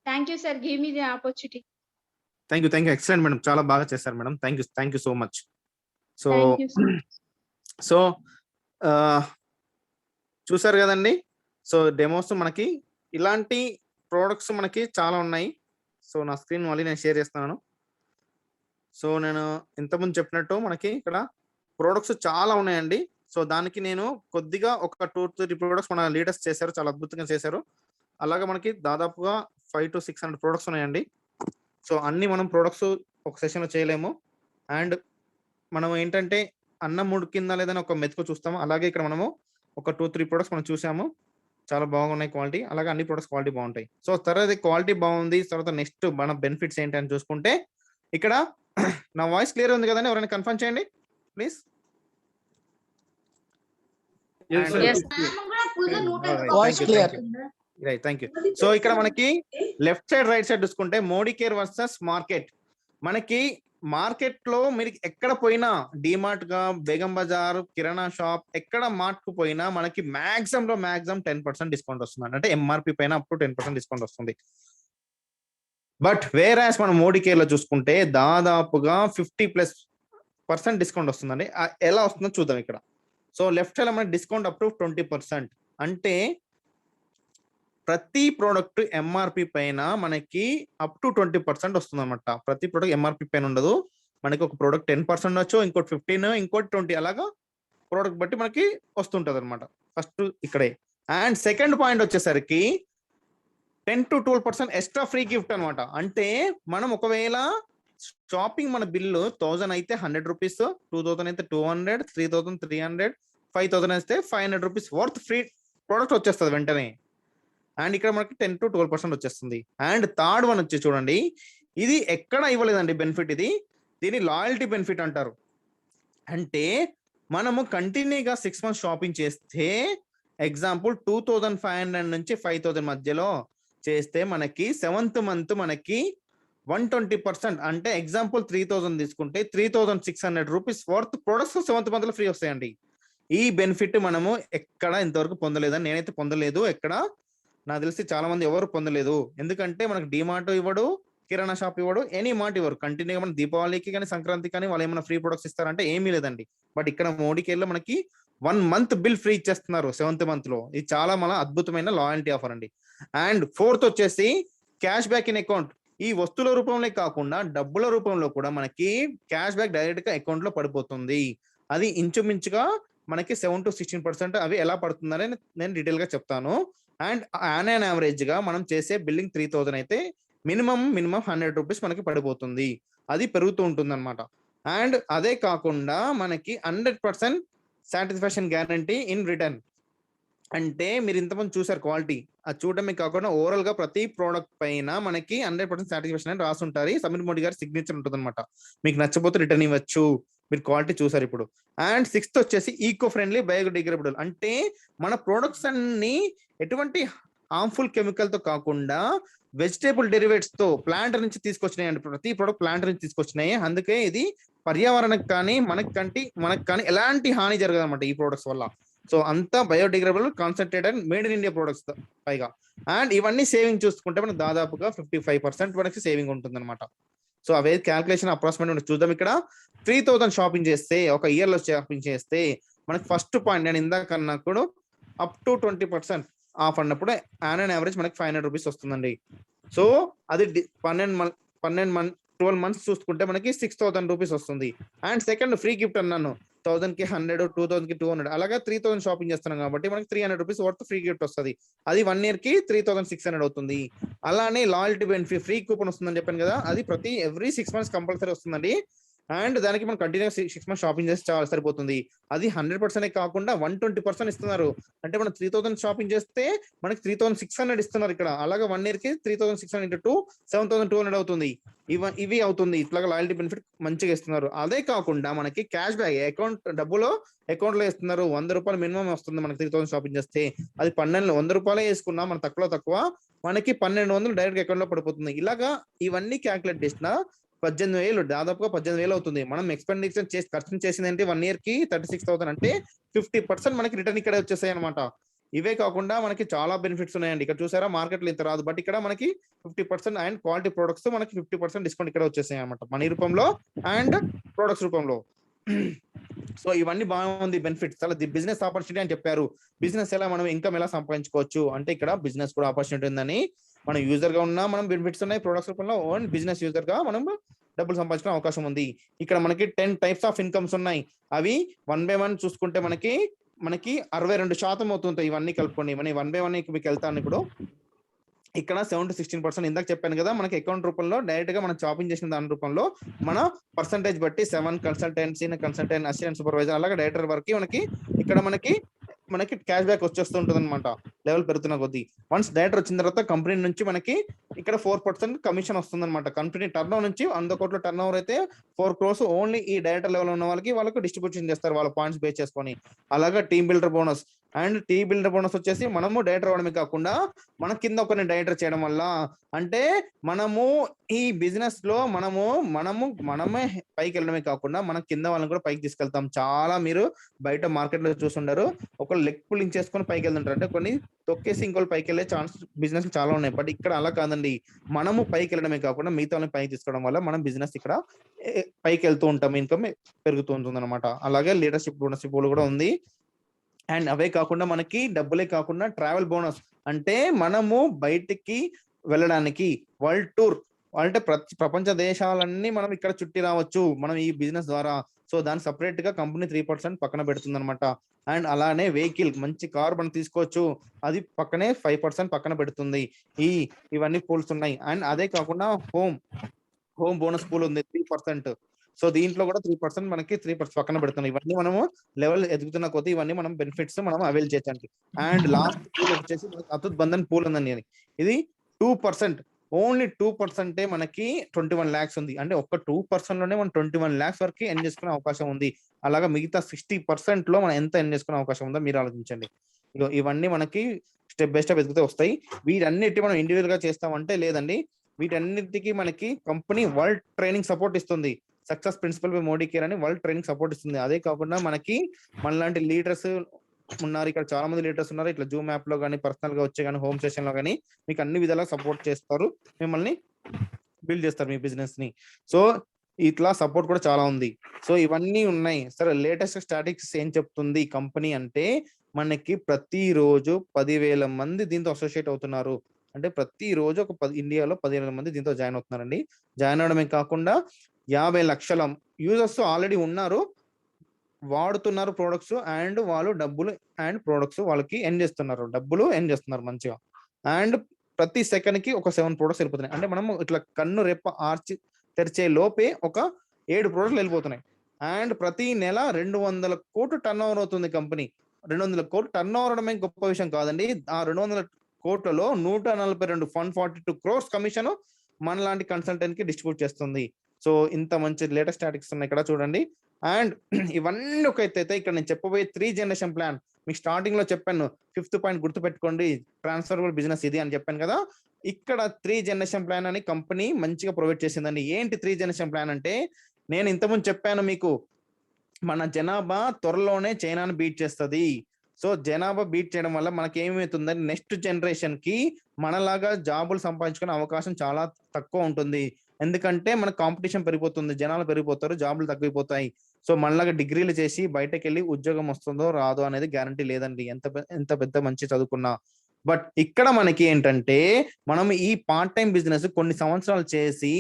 Thank you sir, give me the opportunity. Thank you excellent madam, చాలా బాగా చేశారు madam. Thank you so much. So thank you sir. So చూసారు కదండి. సో డెమోస్ మనకి ఇలాంటి ప్రోడక్ట్స్ మనకి చాలా ఉన్నాయి. సో నా స్క్రీన్ మళ్ళీ నేను షేర్ చేస్తున్నాను. సో నేను ఇంతకుముందు చెప్పినట్టు మనకి ఇక్కడ ప్రోడక్ట్స్ చాలా ఉన్నాయండి. సో దానికి నేను కొద్దిగా ఒక 2-3 ప్రోడక్ట్స్ మన లీడర్స్ చేశారు, చాలా అద్భుతంగా చేశారు. అలాగే మనకి దాదాపుగా 500 to 600 ప్రోడక్ట్స్ ఉన్నాయండి. సో అన్ని మనం ప్రోడక్ట్స్ ఒక సెషన్లో చేయలేము. అండ్ మనం ఏంటంటే అన్నం ఉడికిందా లేదని ఒక మెతుకు చూస్తాము. అలాగే ఇక్కడ మనము ఒక 2-3 ప్రోడక్ట్స్ మనం చూసాము, చాలా బాగున్నాయి క్వాలిటీ. అలాగే అన్ని ప్రోడక్ట్స్ క్వాలిటీ బాగుంటాయి. సో తర్వాత క్వాలిటీ బాగుంది, తర్వాత నెక్స్ట్ మన బెనిఫిట్స్ ఏంటి అని చూసుకుంటే ఇక్కడ నా వాయిస్ క్లియర్ ఉంది కదండి, ఎవరైనా కన్ఫర్మ్ చేయండి please. Yes, sir. Yes. Voice clear. Right, thank you. So ఇక్కడ మనకి లెఫ్ట్ సైడ్ రైట్ సైడ్ చూసుకుంటే మోడీ కేర్ వర్సెస్ మార్కెట్. మనకి మార్కెట్ లో మీరు ఎక్కడ పోయినా, డిమార్ట్ గా, బేగం బజార్, కిరాణా షాప్, ఎక్కడ మార్ట్ కు పోయినా మనకి మాక్సిమం 10% డిస్కౌంట్ వస్తుంది. అంటే ఎంఆర్పి పైన అప్ టు 10% డిస్కౌంట్ వస్తుంది. బట్ వేరాస్ మనం మోడీ కేర్ లో చూసుకుంటే దాదాపుగా 50+ డిస్కౌంట్ వస్తుందండి. ఎలా వస్తుందో చూద్దాం ఇక్కడ. సో లెఫ్ట్ సైడ్ మనకి డిస్కౌంట్ అప్ టు 20%. అంటే ప్రతి ప్రోడక్ట్ ఎంఆర్పి పైన మనకి అప్ టు 20% వస్తుంది అనమాట. ప్రతి ప్రోడక్ట్ ఎంఆర్పి పైన ఉండదు. మనకి ఒక ప్రోడక్ట్ 10% వచ్చు, ఇంకోటి 15, ఇంకోటి 20, అలాగా ప్రోడక్ట్ బట్టి మనకి వస్తుంటది అనమాట. ఫస్ట్ ఇక్కడే. అండ్ సెకండ్ పాయింట్ వచ్చేసరికి 10 to 12% ఎక్స్ట్రా ఫ్రీ గిఫ్ట్ అనమాట. అంటే మనం ఒకవేళ షాపింగ్ మన బిల్లు 1000 అయితే 100 రూపీస్, 2000 అయితే 200, 3000 300, 5000 అయితే 500 రూపీస్ వర్త్ ఫ్రీ ప్రోడక్ట్ వచ్చేస్తుంది వెంటనే. అండ్ ఇక్కడ మనకి 10 to 12% వచ్చేస్తుంది. అండ్ థర్డ్ వన్ వచ్చి చూడండి, ఇది ఎక్కడ ఇవ్వలేదండి బెనిఫిట్. దీన్ని లాయల్టీ బెనిఫిట్ అంటారు. అంటే మనము కంటిన్యూగా 6 months షాపింగ్ చేస్తే, ఎగ్జాంపుల్ 2500 నుంచి 5000 మధ్యలో చేస్తే మనకి 7th month మనకి 120%, అంటే ఎగ్జాంపుల్ 3000 తీసుకుంటే 3600 rupees worth products 7th month లో ఫ్రీ వస్తాయండి. ఈ బెనిఫిట్ మనము ఎక్కడ ఇంతవరకు పొందలేదని, నేనైతే పొందలేదు. ఎక్కడ నాకు తెలిసి చాలా మంది ఎవరు పొందలేదు. ఎందుకంటే మనకు డిమార్ట్ ఇవ్వడు, కిరాణా షాప్ ఇవ్వడు, ఎనీ మార్ట్ ఇవ్వరు. కంటిన్యూగా మన దీపావళికి కానీ సంక్రాంతికి కానీ వాళ్ళు ఏమైనా ఫ్రీ ప్రొడక్ట్స్ ఇస్తారంటే ఏమీ లేదండి. బట్ ఇక్కడ మోడీ కేర్లో మనకి 1 month బిల్ ఫ్రీ ఇచ్చేస్తున్నారు 7th month లో. ఇది చాలా మన అద్భుతమైన లాయల్టీ ఆఫర్ అండి. అండ్ ఫోర్త్ వచ్చేసి క్యాష్ బ్యాక్ ఇన్ అకౌంట్. ఈ వస్తువుల రూపంలో కాకుండా డబ్బుల రూపంలో కూడా మనకి క్యాష్ బ్యాక్ డైరెక్ట్ గా అకౌంట్ లో పడిపోతుంది. అది ఇంచుమించుగా మనకి 7 to 16%. అవి ఎలా పడుతుందని నేను డీటెయిల్ గా చెప్తాను. అండ్ ఆన్ యావరేజ్ గా మనం చేసే బిల్లింగ్ 3000 అయితే మినిమం 100 రూపీస్ మనకి పడిపోతుంది. అది పెరుగుతూ ఉంటుంది అనమాట. అండ్ అదే కాకుండా మనకి 100% సాటిస్ఫాక్షన్ గ్యారంటీ ఇన్ రిటర్న్. అంటే మీరు ఇంతమంది చూసారు క్వాలిటీ, అది చూడటమే కాకుండా ఓవరాల్ గా ప్రతి ప్రోడక్ట్ పైన మనకి 100% సాటిస్ఫాక్షన్ అని రాసి ఉంటారు. సమీర్ మోడీ గారి సిగ్నేచర్ ఉంటుంది అనమాట. మీకు నచ్చపోతే రిటర్న్ ఇవ్వచ్చు. మీరు క్వాలిటీ చూసారు ఇప్పుడు. అండ్ 6th వచ్చేసి ఈకో ఫ్రెండ్లీ బయోడిగ్రేడబుల్. అంటే మన ప్రొడక్ట్స్ అన్ని ఎటువంటి హార్మ్ఫుల్ కెమికల్ తో కాకుండా వెజిటేబుల్ డెరివేట్స్ తో ప్లాంట్ నుంచి తీసుకొచ్చినాయి అండి. ప్రతి ప్రోడక్ట్ ప్లాంట్ నుంచి తీసుకొచ్చినాయి. అందుకే ఇది పర్యావరణకు కానీ మనకు కానీ ఎలాంటి హాని జరగదు అనమాట ఈ ప్రొడక్ట్స్ వల్ల. సో అంతా biodegradable, concentrated, made in India products పైగా. అండ్ ఇవన్నీ సేవింగ్ చూసుకుంటే మనకు దాదాపుగా 55% మనకి సేవింగ్ ఉంటుంది అనమాట. సో అవే క్యాల్కులేషన్ అప్రాక్సిమేట్ చూద్దాం. ఇక్కడ 3000 షాపింగ్ చేస్తే, ఒక ఇయర్ లో షాపింగ్ చేస్తే మనకి ఫస్ట్ పాయింట్ నేను ఇందాక అన్నప్పుడు అప్ టు 20% ఆఫ్ అన్నప్పుడు ఆన్ యావరేజ్ మనకి 500 రూపీస్ వస్తుందండి. సో అది 12 12 months చూసుకుంటే మనకి 6,000 రూపీస్ వస్తుంది. అండ్ సెకండ్ ఫ్రీ గిఫ్ట్ అన్నాను, 1000 కి 100, 2000 కి 200, అలాగా 3000 షాపింగ్ చేస్తున్నాం కాబట్టి మనకి 300 రూపీస్ వర్త్ ఫ్రీ గిఫ్ట్ వస్తుంది. అది 1 year కి 3600 అవుతుంది. అలానే లాయల్టీ బెనిఫిట్ ఫ్రీ కూపన్ వస్తుందని చెప్పాను కదా, అది ప్రతి ఎవ్రీ 6 months కంపల్సరీ వస్తుందండి. అండ్ దానికి మనం కంటిన్యూస్ 6 months షాపింగ్ చేస్తే చాలా సరిపోతుంది. అది 100% కాకుండా 120% ఇస్తున్నారు. అంటే మనం 3000 షాపింగ్ చేస్తే మనకి 3600 ఇస్తున్నారు ఇక్కడ. అలాగా 1 year కి 3600 into 2 7200 అవుతుంది. ఇవి అవుతుంది. ఇట్లాగా లాయల్టీ బెనిఫిట్ మంచిగా ఇస్తున్నారు. అదే కాకుండా మనకి క్యాష్ బ్యాక్ డబ్బులు అకౌంట్ లో ఇస్తున్నారు. 100 రూపాయలు మినిమం వస్తుంది మనకి 3000 షాపింగ్ చేస్తే. అది 100 రూపాయలే వేసుకున్నా మనం తక్కువ మనకి 1200 డైరెక్ట్ అకౌంట్ లో పడిపోతుంది. ఇలాగా ఇవన్నీ క్యాల్కులేట్ చేసిన 18,000, దాదాపుగా 18,000 అవుతుంది. మనం ఎక్స్పెండిచర్ చేసి ఖర్చు చేసింది ఏంటి 1 year కి 36,000 అంటే 50% మనకి రిటర్న్ ఇక్కడ వచ్చేసాయి అనమాట. ఇవే కాకుండా మనకి చాలా బెనిఫిట్స్ ఉన్నాయండి. ఇక్కడ చూసారా మార్కెట్ లో ఇంత రాదు, బట్ ఇక్కడ మనకి 50% అండ్ క్వాలిటీ ప్రొడక్ట్స్ మనకి 50% డిస్కౌంట్ ఇక్కడ వచ్చేసాయి అనమాట, మనీ రూపంలో అండ్ ప్రొడక్ట్స్ రూపంలో. సో ఇవన్నీ బాగుంది బెనిఫిట్స్. చాలా బిజినెస్ ఆపర్చునిటీ అని చెప్పారు. బిజినెస్ ఎలా మనం ఇన్కమ్ ఎలా సంపాదించుకోవచ్చు అంటే ఇక్కడ బిజినెస్ కూడా ఆపర్చునిటీ ఉందని, మనం యూజర్ గా ఉన్నా మనం బెనిఫిట్స్ ఉన్నాయి ప్రొడక్ట్స్ రూపంలో, ఓన్ బిజినెస్ యూజర్ గా మనం డబ్బులు సంపాదించుకునే అవకాశం ఉంది. ఇక్కడ మనకి 10 types ఆఫ్ ఇన్కమ్స్ ఉన్నాయి. అవి 1 by 1 చూసుకుంటే మనకి 62% అవుతుంటాయి. ఇవన్నీ కలుపుకోండి. మన 1 by 1 మీకు వెళ్తాను. ఇప్పుడు ఇక్కడ 7 to 16% ఇందాక చెప్పాను కదా, మనకి అకౌంట్ రూపంలో డైరెక్ట్ గా మనం షాపింగ్ చేసిన దాని రూపంలో మన పర్సంటేజ్ బట్టి 7 కన్సల్టెంట్, అసిస్టెంట్ సూపర్వైజర్, అలాగే డైరెక్టర్ వరకు ఇక్కడ మనకి క్యాష్ బ్యాక్ వచ్చేస్తుంటుంది అనమాట లెవెల్ పెరుగుతున్న కొద్దీ. వన్స్ డైరెక్టర్ వచ్చిన తర్వాత కంపెనీ నుంచి మనకి ఇక్కడ 4% కమిషన్ వస్తుంది అనమాట. కంపెనీ టర్న్ ఓవర్ నుంచి 100 కోట్ల టర్న్ ఓవర్ అయితే 4 crores ఓన్లీ ఈ డైరెక్టర్ లెవెల్ ఉన్న వాళ్ళకి డిస్ట్రిబ్యూషన్ చేస్తారు వాళ్ళ పాయింట్స్ బేస్ చేసుకొని. అలాగా టీమ్ బిల్డర్ బోనస్ వచ్చేసి మనము డైరెక్టర్ అవ్వడమే కాకుండా మన కింద ఒకరిని డైరెక్టర్ చేయడం వల్ల, అంటే మనము ఈ బిజినెస్ లో మనమే పైకి వెళ్ళడమే కాకుండా మన కింద వాళ్ళని కూడా పైకి తీసుకెళ్తాం. చాలా మీరు బయట మార్కెట్ లో చూసుంటారు, ఒక లెగ్ పుల్లింగ్ చేసుకొని పైకి వెళ్తుంటారు. అంటే కొన్ని తొక్కేసి ఇంకోళ్ళు పైకి వెళ్ళే ఛాన్స్ బిజినెస్ చాలా ఉన్నాయి. బట్ ఇక్కడ అలా కాదండి, మనము పైకి వెళ్ళడమే కాకుండా మిగతా వాళ్ళని పైకి తీసుకోవడం వల్ల మనం బిజినెస్ ఇక్కడ పైకి వెళ్తూ ఉంటాం, ఇన్కమ్ పెరుగుతూ ఉంటుంది అనమాట. అలాగే లీడర్షిప్ బోనస్ కూడా ఉంది. అండ్ అవే కాకుండా మనకి డబ్బులే కాకుండా ట్రావెల్ బోనస్, అంటే మనము బయటికి వెళ్ళడానికి వరల్డ్ టూర్, అంటే ప్రపంచ దేశాలన్నీ మనం ఇక్కడ చుట్టి రావచ్చు మనం ఈ బిజినెస్ ద్వారా. సో దాని సపరేట్ గా కంపెనీ 3% పక్కన పెడుతుంది అనమాట. అండ్ అలానే వెహికల్, మంచి కార్ మనం తీసుకోవచ్చు, అది పక్కనే 5% పక్కన పెడుతుంది. ఇవన్నీ పూల్స్ ఉన్నాయి. అండ్ అదే కాకుండా హోమ్ బోనస్ పూల్ ఉంది 3%. సో దీంట్లో కూడా 3% మనకి 3% పక్కన పెడుతున్నాయి. ఇవన్నీ మనము లెవెల్ ఎదుగుతున్న కొద్దీ ఇవన్నీ మనం బెనిఫిట్స్ మనం అవైల్ చేయొచ్చు. అండ్ లాస్ట్ పూల్ వచ్చేసి అతుత్ బంధన్ పూల్ ఉందండి. ఇది 2%, ఓన్లీ 2% మనకి 21 lakhs ఉంది. అంటే ఒక్క 2% లోనే మనం 21 lakhs వరకు ఎర్న్ చేసుకునే అవకాశం ఉంది. అలాగా మిగతా 60% లో మనం ఎంత ఎర్న్ చేసుకునే అవకాశం ఉందో మీరు ఆలోచించండి. ఇవన్నీ మనకి స్టెప్ బై స్టెప్ ఎదుగుతూ వస్తాయి. వీటన్నిటి మనం ఇండివిజువల్ గా చేస్తామంటే లేదండి, వీటన్నిటికీ మనకి కంపెనీ వరల్డ్ ట్రైనింగ్ సపోర్ట్ ఇస్తుంది. Success principal by Modicare అని వరల్డ్ ట్రైనింగ్ సపోర్ట్ ఇస్తుంది. అదే కాకుండా మనలాంటి లీడర్స్ ఉన్నారు, ఇక్కడ చాలా మంది లీడర్స్ ఉన్నారు. ఇట్లా జూమ్ యాప్ లో కానీ పర్సనల్ గా వచ్చే కానీ హోమ్ సెషన్ లో కానీ మీకు అన్ని విధాలుగా సపోర్ట్ చేస్తారు, మిమ్మల్ని బిల్డ్ చేస్తారు మీ బిజినెస్ ని. సో ఇట్లా సపోర్ట్ కూడా చాలా ఉంది. సో ఇవన్నీ ఉన్నాయి. సరే, లేటెస్ట్ స్టాటిస్టిక్స్ ఏం చెప్తుంది కంపెనీ అంటే, మనకి ప్రతిరోజు 10,000 మంది దీంతో అసోసియేట్ అవుతున్నారు. అంటే ప్రతిరోజు ఇండియాలో 10,000 మంది దీంతో జాయిన్ అవుతున్నారండి. జాయిన్ అవడమే కాకుండా 50 లక్షల యూజర్స్ ఆల్రెడీ ఉన్నారు, వాడుతున్నారు ప్రొడక్ట్స్, అండ్ వాళ్ళు డబ్బులు అండ్ ప్రొడక్ట్స్ వాళ్ళకి డబ్బులు ఎర్న్ చేస్తున్నారు మంచిగా. అండ్ ప్రతి సెకండ్ కి ఒక 7 ప్రొడక్ట్స్ వెళ్ళిపోతున్నాయి. అంటే మనం ఇట్లా కన్ను రెప్ప ఆర్చి తెరిచే లోపే ఒక 7 ప్రొడక్ట్లు వెళ్ళిపోతున్నాయి. అండ్ ప్రతి నెల 200 కోట్లు టర్న్ ఓవర్ అవుతుంది కంపెనీ. 200 కోట్లు టర్న్ ఓవర్ అవడమే గొప్ప విషయం కాదండి. ఆ 200 కోట్లలో 142 142 crores కమిషన్ మన లాంటి కన్సల్టెంట్ కి డిస్ట్రిబ్యూట్ చేస్తుంది. సో ఇంత మంచి లేటెస్ట్ స్టాటిస్టిక్స్ ఉన్నాయి ఇక్కడ చూడండి. అండ్ ఇవన్నీ ఒక ఎత్తు అయితే, ఇక్కడ నేను చెప్పబోయే 3 generation ప్లాన్ మీకు స్టార్టింగ్ లో చెప్పాను. 5th పాయింట్ గుర్తు పెట్టుకోండి, ట్రాన్స్ఫరబుల్ బిజినెస్ ఇది అని చెప్పాను కదా. ఇక్కడ 3 generation ప్లాన్ అని కంపెనీ మంచిగా ప్రొవైడ్ చేసిందండి. ఏంటి 3 generation ప్లాన్ అంటే, నేను ఇంతకుముందు చెప్పాను మీకు, మన జనాభా త్వరలోనే చైనాను బీట్ చేస్తుంది. సో జనాభా బీట్ చేయడం వల్ల మనకి ఏమవుతుందని, నెక్స్ట్ జనరేషన్ కి మనలాగా జాబులు సంపాదించుకునే అవకాశం చాలా తక్కువ ఉంటుంది. ఎందుకంటే మన కాంపిటీషన్ పెరిగిపోతుంది, జనాలు పెరిగిపోతారు, జాబులు తగ్గిపోతాయి. సో మనలాగా డిగ్రీలు చేసి బయటకు వెళ్ళి ఉద్యోగం వస్తుందో రాదో అనేది గ్యారంటీ లేదండి, ఎంత పెద్ద మంచి చదువుకున్నా. బట్ ఇక్కడ మనకి ఏంటంటే మనం ఈ పార్ట్ టైం బిజినెస్ కొన్ని సంవత్సరాలు చేసి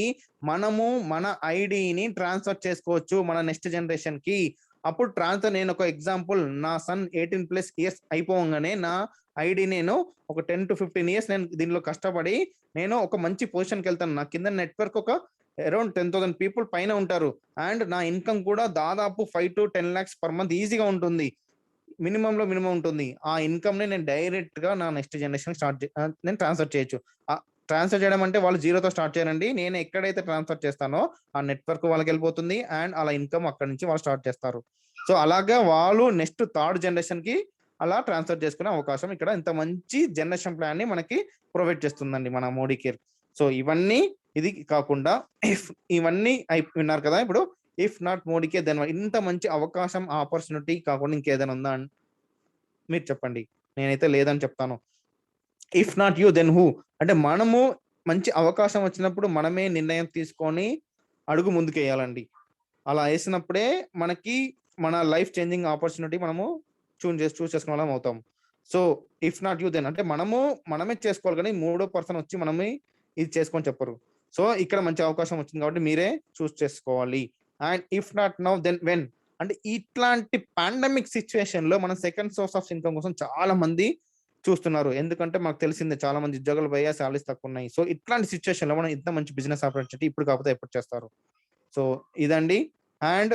మనము మన ఐడిని ట్రాన్స్ఫర్ చేసుకోవచ్చు మన నెక్స్ట్ జనరేషన్ కి. అప్పుడు ట్రాన్స్ఫర్, నేను ఒక ఎగ్జాంపుల్, నా సన్ 18+ ఇయర్స్ అయిపోగానే నా ఐడి నేను ఒక 10 to 15 ఇయర్స్ నేను దీనిలో కష్టపడి నేను ఒక మంచి పొజిషన్కి వెళ్తాను. నా కింద నెట్వర్క్ ఒక అరౌండ్ 10,000 పీపుల్ పైన ఉంటారు. అండ్ నా ఇన్కమ్ కూడా దాదాపు 5 to 10 lakhs పర్ మంత్ ఈజీగా ఉంటుంది. మినిమం లో మినిమం ఉంటుంది. ఆ ఇన్కమ్ ని నేను డైరెక్ట్ గా నా నెక్స్ట్ జనరేషన్ నేను ట్రాన్స్ఫర్ చేయొచ్చు. ట్రాన్స్ఫర్ చేయడం అంటే వాళ్ళు జీరోతో స్టార్ట్ చేయాలండి. నేను ఎక్కడైతే ట్రాన్స్ఫర్ చేస్తానో ఆ నెట్వర్క్ వాళ్ళకి వెళ్ళిపోతుంది అండ్ అలా ఇన్కమ్ అక్కడ నుంచి వాళ్ళు స్టార్ట్ చేస్తారు. సో అలాగా వాళ్ళు నెక్స్ట్ థర్డ్ జనరేషన్ కి అలా ట్రాన్స్ఫర్ చేసుకునే అవకాశం ఇక్కడ ఇంత మంచి జనరేషన్ ప్లాన్ ని మనకి ప్రొవైడ్ చేస్తుందండి మన మోడీ కేర్. సో ఇవన్నీ ఇది కాకుండా ఇవన్నీ విన్నారు కదా. ఇప్పుడు if not Modicare then, ఇంత మంచి అవకాశం ఆపర్చునిటీ కాకుండా ఇంకేదైనా ఉందా అని మీరు చెప్పండి. నేనైతే లేదని చెప్తాను. If not you then who, అంటే మనము మంచి అవకాశం వచ్చినప్పుడు మనమే నిర్ణయం తీసుకొని అడుగు ముందుకు వేయాలండి. అలా వేసినప్పుడే మనకి మన లైఫ్ చేంజింగ్ ఆపర్చునిటీ మనము చూస్ చేసుకునే వాళ్ళం అవుతాం. So if not you then అంటే మనమే చేసుకోవాలి, కానీ మూడో పర్సన్ వచ్చి మనమే ఇది చేసుకొని చెప్పరు. సో ఇక్కడ మంచి అవకాశం వచ్చింది కాబట్టి మీరే చూస్ చేసుకోవాలి. And if not now then when, అంటే ఇట్లాంటి పాండమిక్ సిచ్యువేషన్ లో మనం సెకండ్ సోర్స్ ఆఫ్ ఇన్కమ్ కోసం చాలా మంది చూస్తున్నారు. ఎందుకంటే మాకు తెలిసిందే చాలా మంది ఉద్యోగాలు పోయా సాలరీస్ తక్కువ ఉన్నాయి. సో ఇట్లాంటి సిచ్యువేషన్ లో మనం ఇంత మంచి బిజినెస్ ఆపర్చునిటీ ఇప్పుడు కాకపోతే ఎప్పుడు చేస్తారు. సో ఇదండి. And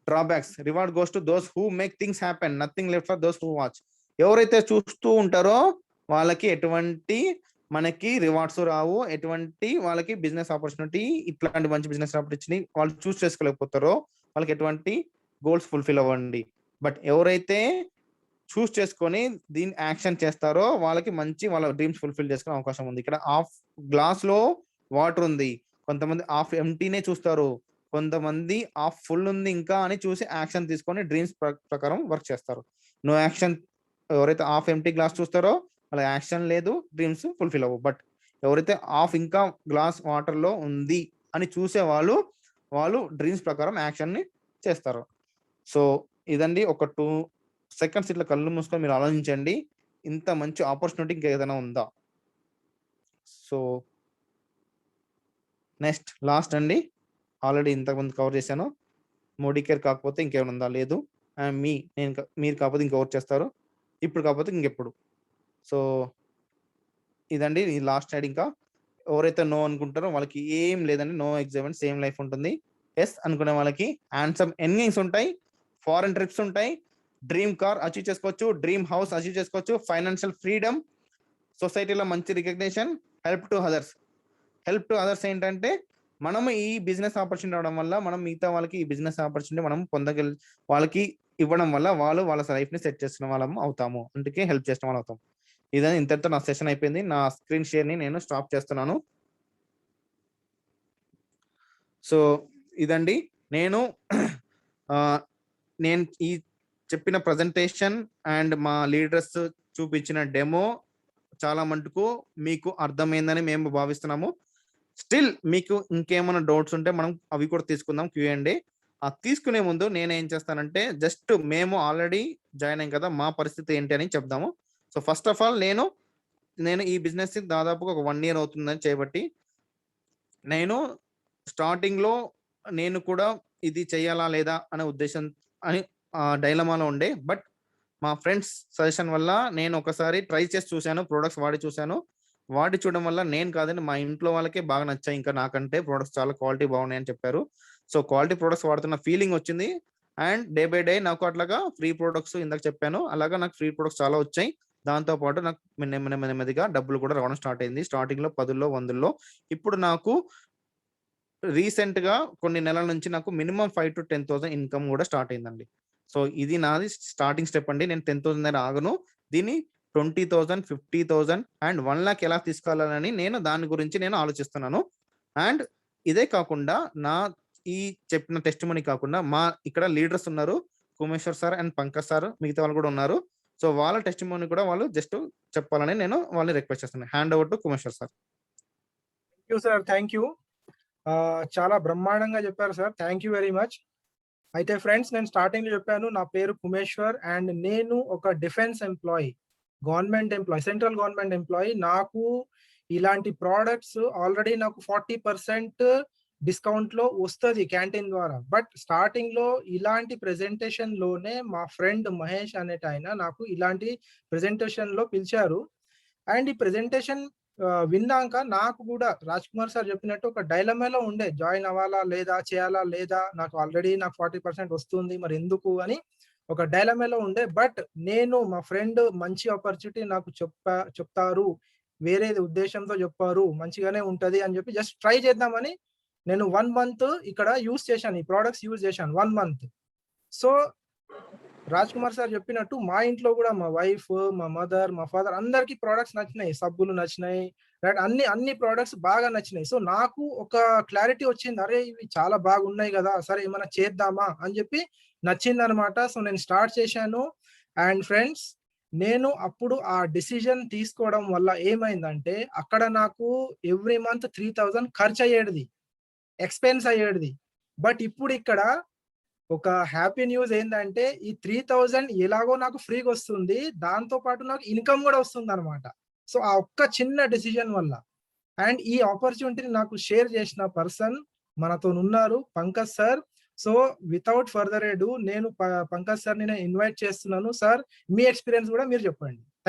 drawbacks, reward goes to those who make things happen, nothing left for those who watch. ఎవరైతే చూస్తూ ఉంటారో వాళ్ళకి ఎటువంటి మనకి రివార్డ్స్ రావు, ఎటువంటి వాళ్ళకి బిజినెస్ ఆపర్చునిటీ, ఇట్లాంటి మంచి బిజినెస్ ఆపర్చునిటీ వాళ్ళు చూస్ చేసుకోలేకపోతారో వాళ్ళకి ఎటువంటి గోల్స్ ఫుల్ఫిల్ అవ్వండి. బట్ ఎవరైతే చూస్ చేసుకొని దీన్ని యాక్షన్ చేస్తారో వాళ్ళకి మంచి వాళ్ళ డ్రీమ్స్ ఫుల్ఫిల్ చేసుకునే అవకాశం ఉంది. ఇక్కడ హాఫ్ గ్లాస్ లో వాటర్ ఉంది, కొంతమంది హాఫ్ ఎంటీనే చూస్తారు, కొంతమంది హాఫ్ ఫుల్ ఉంది ఇంకా అని చూసి యాక్షన్ తీసుకొని డ్రీమ్స్ ప్రకారం వర్క్ చేస్తారు. నో యాక్షన్, ఎవరైతే హాఫ్ ఎంటీ గ్లాస్ చూస్తారో వాళ్ళ యాక్షన్ లేదు, డ్రీమ్స్ ఫుల్ఫిల్ అవ్వవు. బట్ ఎవరైతే హాఫ్ ఇంకా గ్లాస్ వాటర్ లో ఉంది అని చూసే వాళ్ళు డ్రీమ్స్ ప్రకారం యాక్షన్ ని చేస్తారు. సో ఇదండి. ఒక 2 seconds ఇట్లా కళ్ళు మూసుకొని మీరు ఆలోచించండి, ఇంత మంచి ఆపర్చునిటీ ఇంకా ఏదైనా ఉందా. సో నెక్స్ట్ లాస్ట్ అండి, ఆల్రెడీ ఇంతకుముందు కవర్ చేశాను. మోడీ కేర్ కాకపోతే ఇంకేమైనా ఉందా, లేదు. అండ్ మీరు కాకపోతే ఇంకెవరు చేస్తారు, ఇప్పుడు కాకపోతే ఇంకెప్పుడు. సో ఇదండి ఈ లాస్ట్ సైడ్. ఇంకా ఎవరైతే నో అనుకుంటారో వాళ్ళకి ఏం లేదండి, నో ఎగ్జామ్ సేమ్ లైఫ్ ఉంటుంది. ఎస్ అనుకునే వాళ్ళకి హ్యాండ్సమ్ ఎర్నింగ్స్ ఉంటాయి, ఫారెన్ ట్రిప్స్ ఉంటాయి, డ్రీమ్ కార్ అచీవ్ చేసుకోవచ్చు, డ్రీమ్ హౌస్ అచీవ్ చేసుకోవచ్చు, ఫైనాన్షియల్ ఫ్రీడమ్, సొసైటీలో మంచి రికగ్నిషన్, హెల్ప్ టు అదర్స్ ఏంటంటే మనం ఈ బిజినెస్ ఆపర్చునిటీ అవడం వల్ల మనం మిగతా వాళ్ళకి ఈ బిజినెస్ ఆపర్చునిటీ మనం వాళ్ళకి ఇవ్వడం వల్ల వాళ్ళు వాళ్ళ లైఫ్ ని సెట్ చేసిన వాళ్ళం అవుతాము, అందుకే హెల్ప్ చేసిన వాళ్ళు అవుతాం. ఇదని ఇంతటితో నా సెషన్ అయిపోయింది. నా స్క్రీన్ షేర్ ని నేను స్టాప్ చేస్తున్నాను. సో ఇదండి నేను ఈ చెప్పిన ప్రజెంటేషన్ అండ్ మా లీడర్స్ చూపించిన డెమో చాలా మటుకు మీకు అర్థమైందని మేము భావిస్తున్నాము. స్టిల్ మీకు ఇంకేమైనా డౌట్స్ ఉంటే మనం అవి కూడా తీసుకుందాం Q&A. తీసుకునే ముందు నేను ఏం చేస్తానంటే జస్ట్ మేము ఆల్రెడీ జాయిన్ అయ్యాం కదా, మా పరిస్థితి ఏంటి అని చెప్దాము. సో ఫస్ట్ ఆఫ్ ఆల్ నేను ఈ బిజినెస్ దాదాపుగా ఒక 1 year అవుతుందని చేయబట్టి నేను స్టార్టింగ్ లో నేను కూడా ఇది చేయాలా లేదా అనే ఉద్దేశం అని డైలమాలో ఉండే. బట్ మా ఫ్రెండ్స్ సజెషన్ వల్ల నేను ఒకసారి ట్రై చేసి చూశాను, ప్రొడక్ట్స్ వాడి చూడడం వల్ల నేను కాదండి మా ఇంట్లో వాళ్ళకే బాగా నచ్చాయి, ఇంకా నాకంటే ప్రొడక్ట్స్ చాలా క్వాలిటీ బాగున్నాయని చెప్పారు. సో క్వాలిటీ ప్రొడక్ట్స్ వాడుతున్న ఫీలింగ్ వచ్చింది. అండ్ డే బై డే నాకు అట్లాగా ఫ్రీ ప్రొడక్ట్స్ ఇందాక చెప్పాను, అలాగా నాకు ఫ్రీ ప్రొడక్ట్స్ చాలా వచ్చాయి. దాంతో పాటు నాకు నెమ్మదిగా డబ్బులు కూడా రావడం స్టార్ట్ అయింది. స్టార్టింగ్ లో 10,000 100,000, ఇప్పుడు నాకు రీసెంట్ గా కొన్ని నెలల నుంచి నాకు మినిమం 5,000 to 10,000 ఇన్కమ్ కూడా స్టార్ట్ అయిందండి. సో ఇది నాది స్టార్టింగ్ స్టెప్ అండి. నేను 10,000 దగ్గర ఆగను, దీన్ని 20,000 50,000 అండ్ 1 lakh ఎలా తీసుకెళ్ళాలని నేను దాని గురించి నేను ఆలోచిస్తున్నాను. అండ్ ఇదే కాకుండా నా ఈ చెప్పిన టెస్టిమనీ కాకుండా మా ఇక్కడ లీడర్స్ ఉన్నారు, కుమేశ్వర్ సార్ అండ్ పంకజ్ సార్, మిగతా వాళ్ళు కూడా ఉన్నారు. సో వాళ్ళ టెస్టిమనీ కూడా వాళ్ళు జస్ట్ చెప్పాలని నేను వాళ్ళని రిక్వెస్ట్ చేస్తున్నాను. Hand over to Kumeshwar sir. Sir thank you, చాలా బ్రహ్మాండంగా చెప్పారు sir, thank you very much. అయితే ఫ్రెండ్స్, నేను స్టార్టింగ్ లో చెప్పాను నా పేరు కుమేశ్వర్ అండ్ నేను ఒక defence employee. Government employee, central government employee. నాకు ఇలాంటి ప్రోడక్ట్స్ ఆల్రెడీ నాకు 40% డిస్కౌంట్ లో వస్తుంది క్యాంటీన్ ద్వారా. బట్ స్టార్టింగ్ లో ఇలాంటి ప్రెజెంటేషన్ లోనే మా ఫ్రెండ్ మహేష్ అనేట ఆయన నాకు ఇలాంటి ప్రెజెంటేషన్ లో పిలిచారు. అండ్ ఈ ప్రెజెంటేషన్ విన్నాక నాకు కూడా రాజ్ కుమార్ సార్ చెప్పినట్టు ఒక డైలమాలో ఉండే, జాయిన్ అవ్వాలా లేదా, చేయాలా లేదా, నాకు ఆల్రెడీ నాకు 40% వస్తుంది మరి ఎందుకు అని ఒక డైలమాలో ఉండే. బట్ నేను మా ఫ్రెండ్ మంచి ఆపర్చునిటీ నాకు చెప్తారు, వేరే ఉద్దేశంతో చెప్పారు, మంచిగానే ఉంటది అని చెప్పి జస్ట్ ట్రై చేద్దామని నేను 1 month ఇక్కడ యూజ్ చేశాను, ఈ ప్రోడక్ట్స్ యూజ్ చేశాను 1 month. So Raj Kumar sir చెప్పినట్టు మా ఇంట్లో కూడా మా వైఫ్, మా మదర్, మా ఫాదర్ అందరికి ప్రోడక్ట్స్ నచ్చినాయి, సబ్బులు నచ్చినాయి, రైట్, అన్ని ప్రోడక్ట్స్ బాగా నచ్చినాయి. సో నాకు ఒక క్లారిటీ వచ్చింది, అరే ఇవి చాలా బాగున్నాయి కదా, సరే ఏమైనా చేద్దామా అని చెప్పి నచ్చింది అనమాట. సో నేను స్టార్ట్ చేశాను. అండ్ ఫ్రెండ్స్, నేను అప్పుడు ఆ డిసిజన్ తీసుకోవడం వల్ల ఏమైందంటే అక్కడ నాకు ఎవ్రీ మంత్ 3000 ఖర్చు అయ్యేది, ఎక్స్పెన్స్ అయ్యేది. బట్ ఇప్పుడు ఇక్కడ ఒక హ్యాపీ న్యూస్ ఏంటంటే ఈ 3000 ఎలాగో నాకు ఫ్రీగా వస్తుంది, దాంతో పాటు నాకు ఇన్కమ్ కూడా వస్తుంది అనమాట. సో ఆ ఒక్క చిన్న డిసిజన్ వల్ల. అండ్ ఈ ఆపర్చునిటీని నాకు షేర్ చేసిన పర్సన్ మనతో ఉన్నారు, Pankaj sir. So without further ఎడు నేను పంకజ్ సార్ ని ఇన్వైట్ చేస్తున్నాను. సార్, మీ ఎక్స్పీరియన్స్ కూడా మీరు చెప్పండి.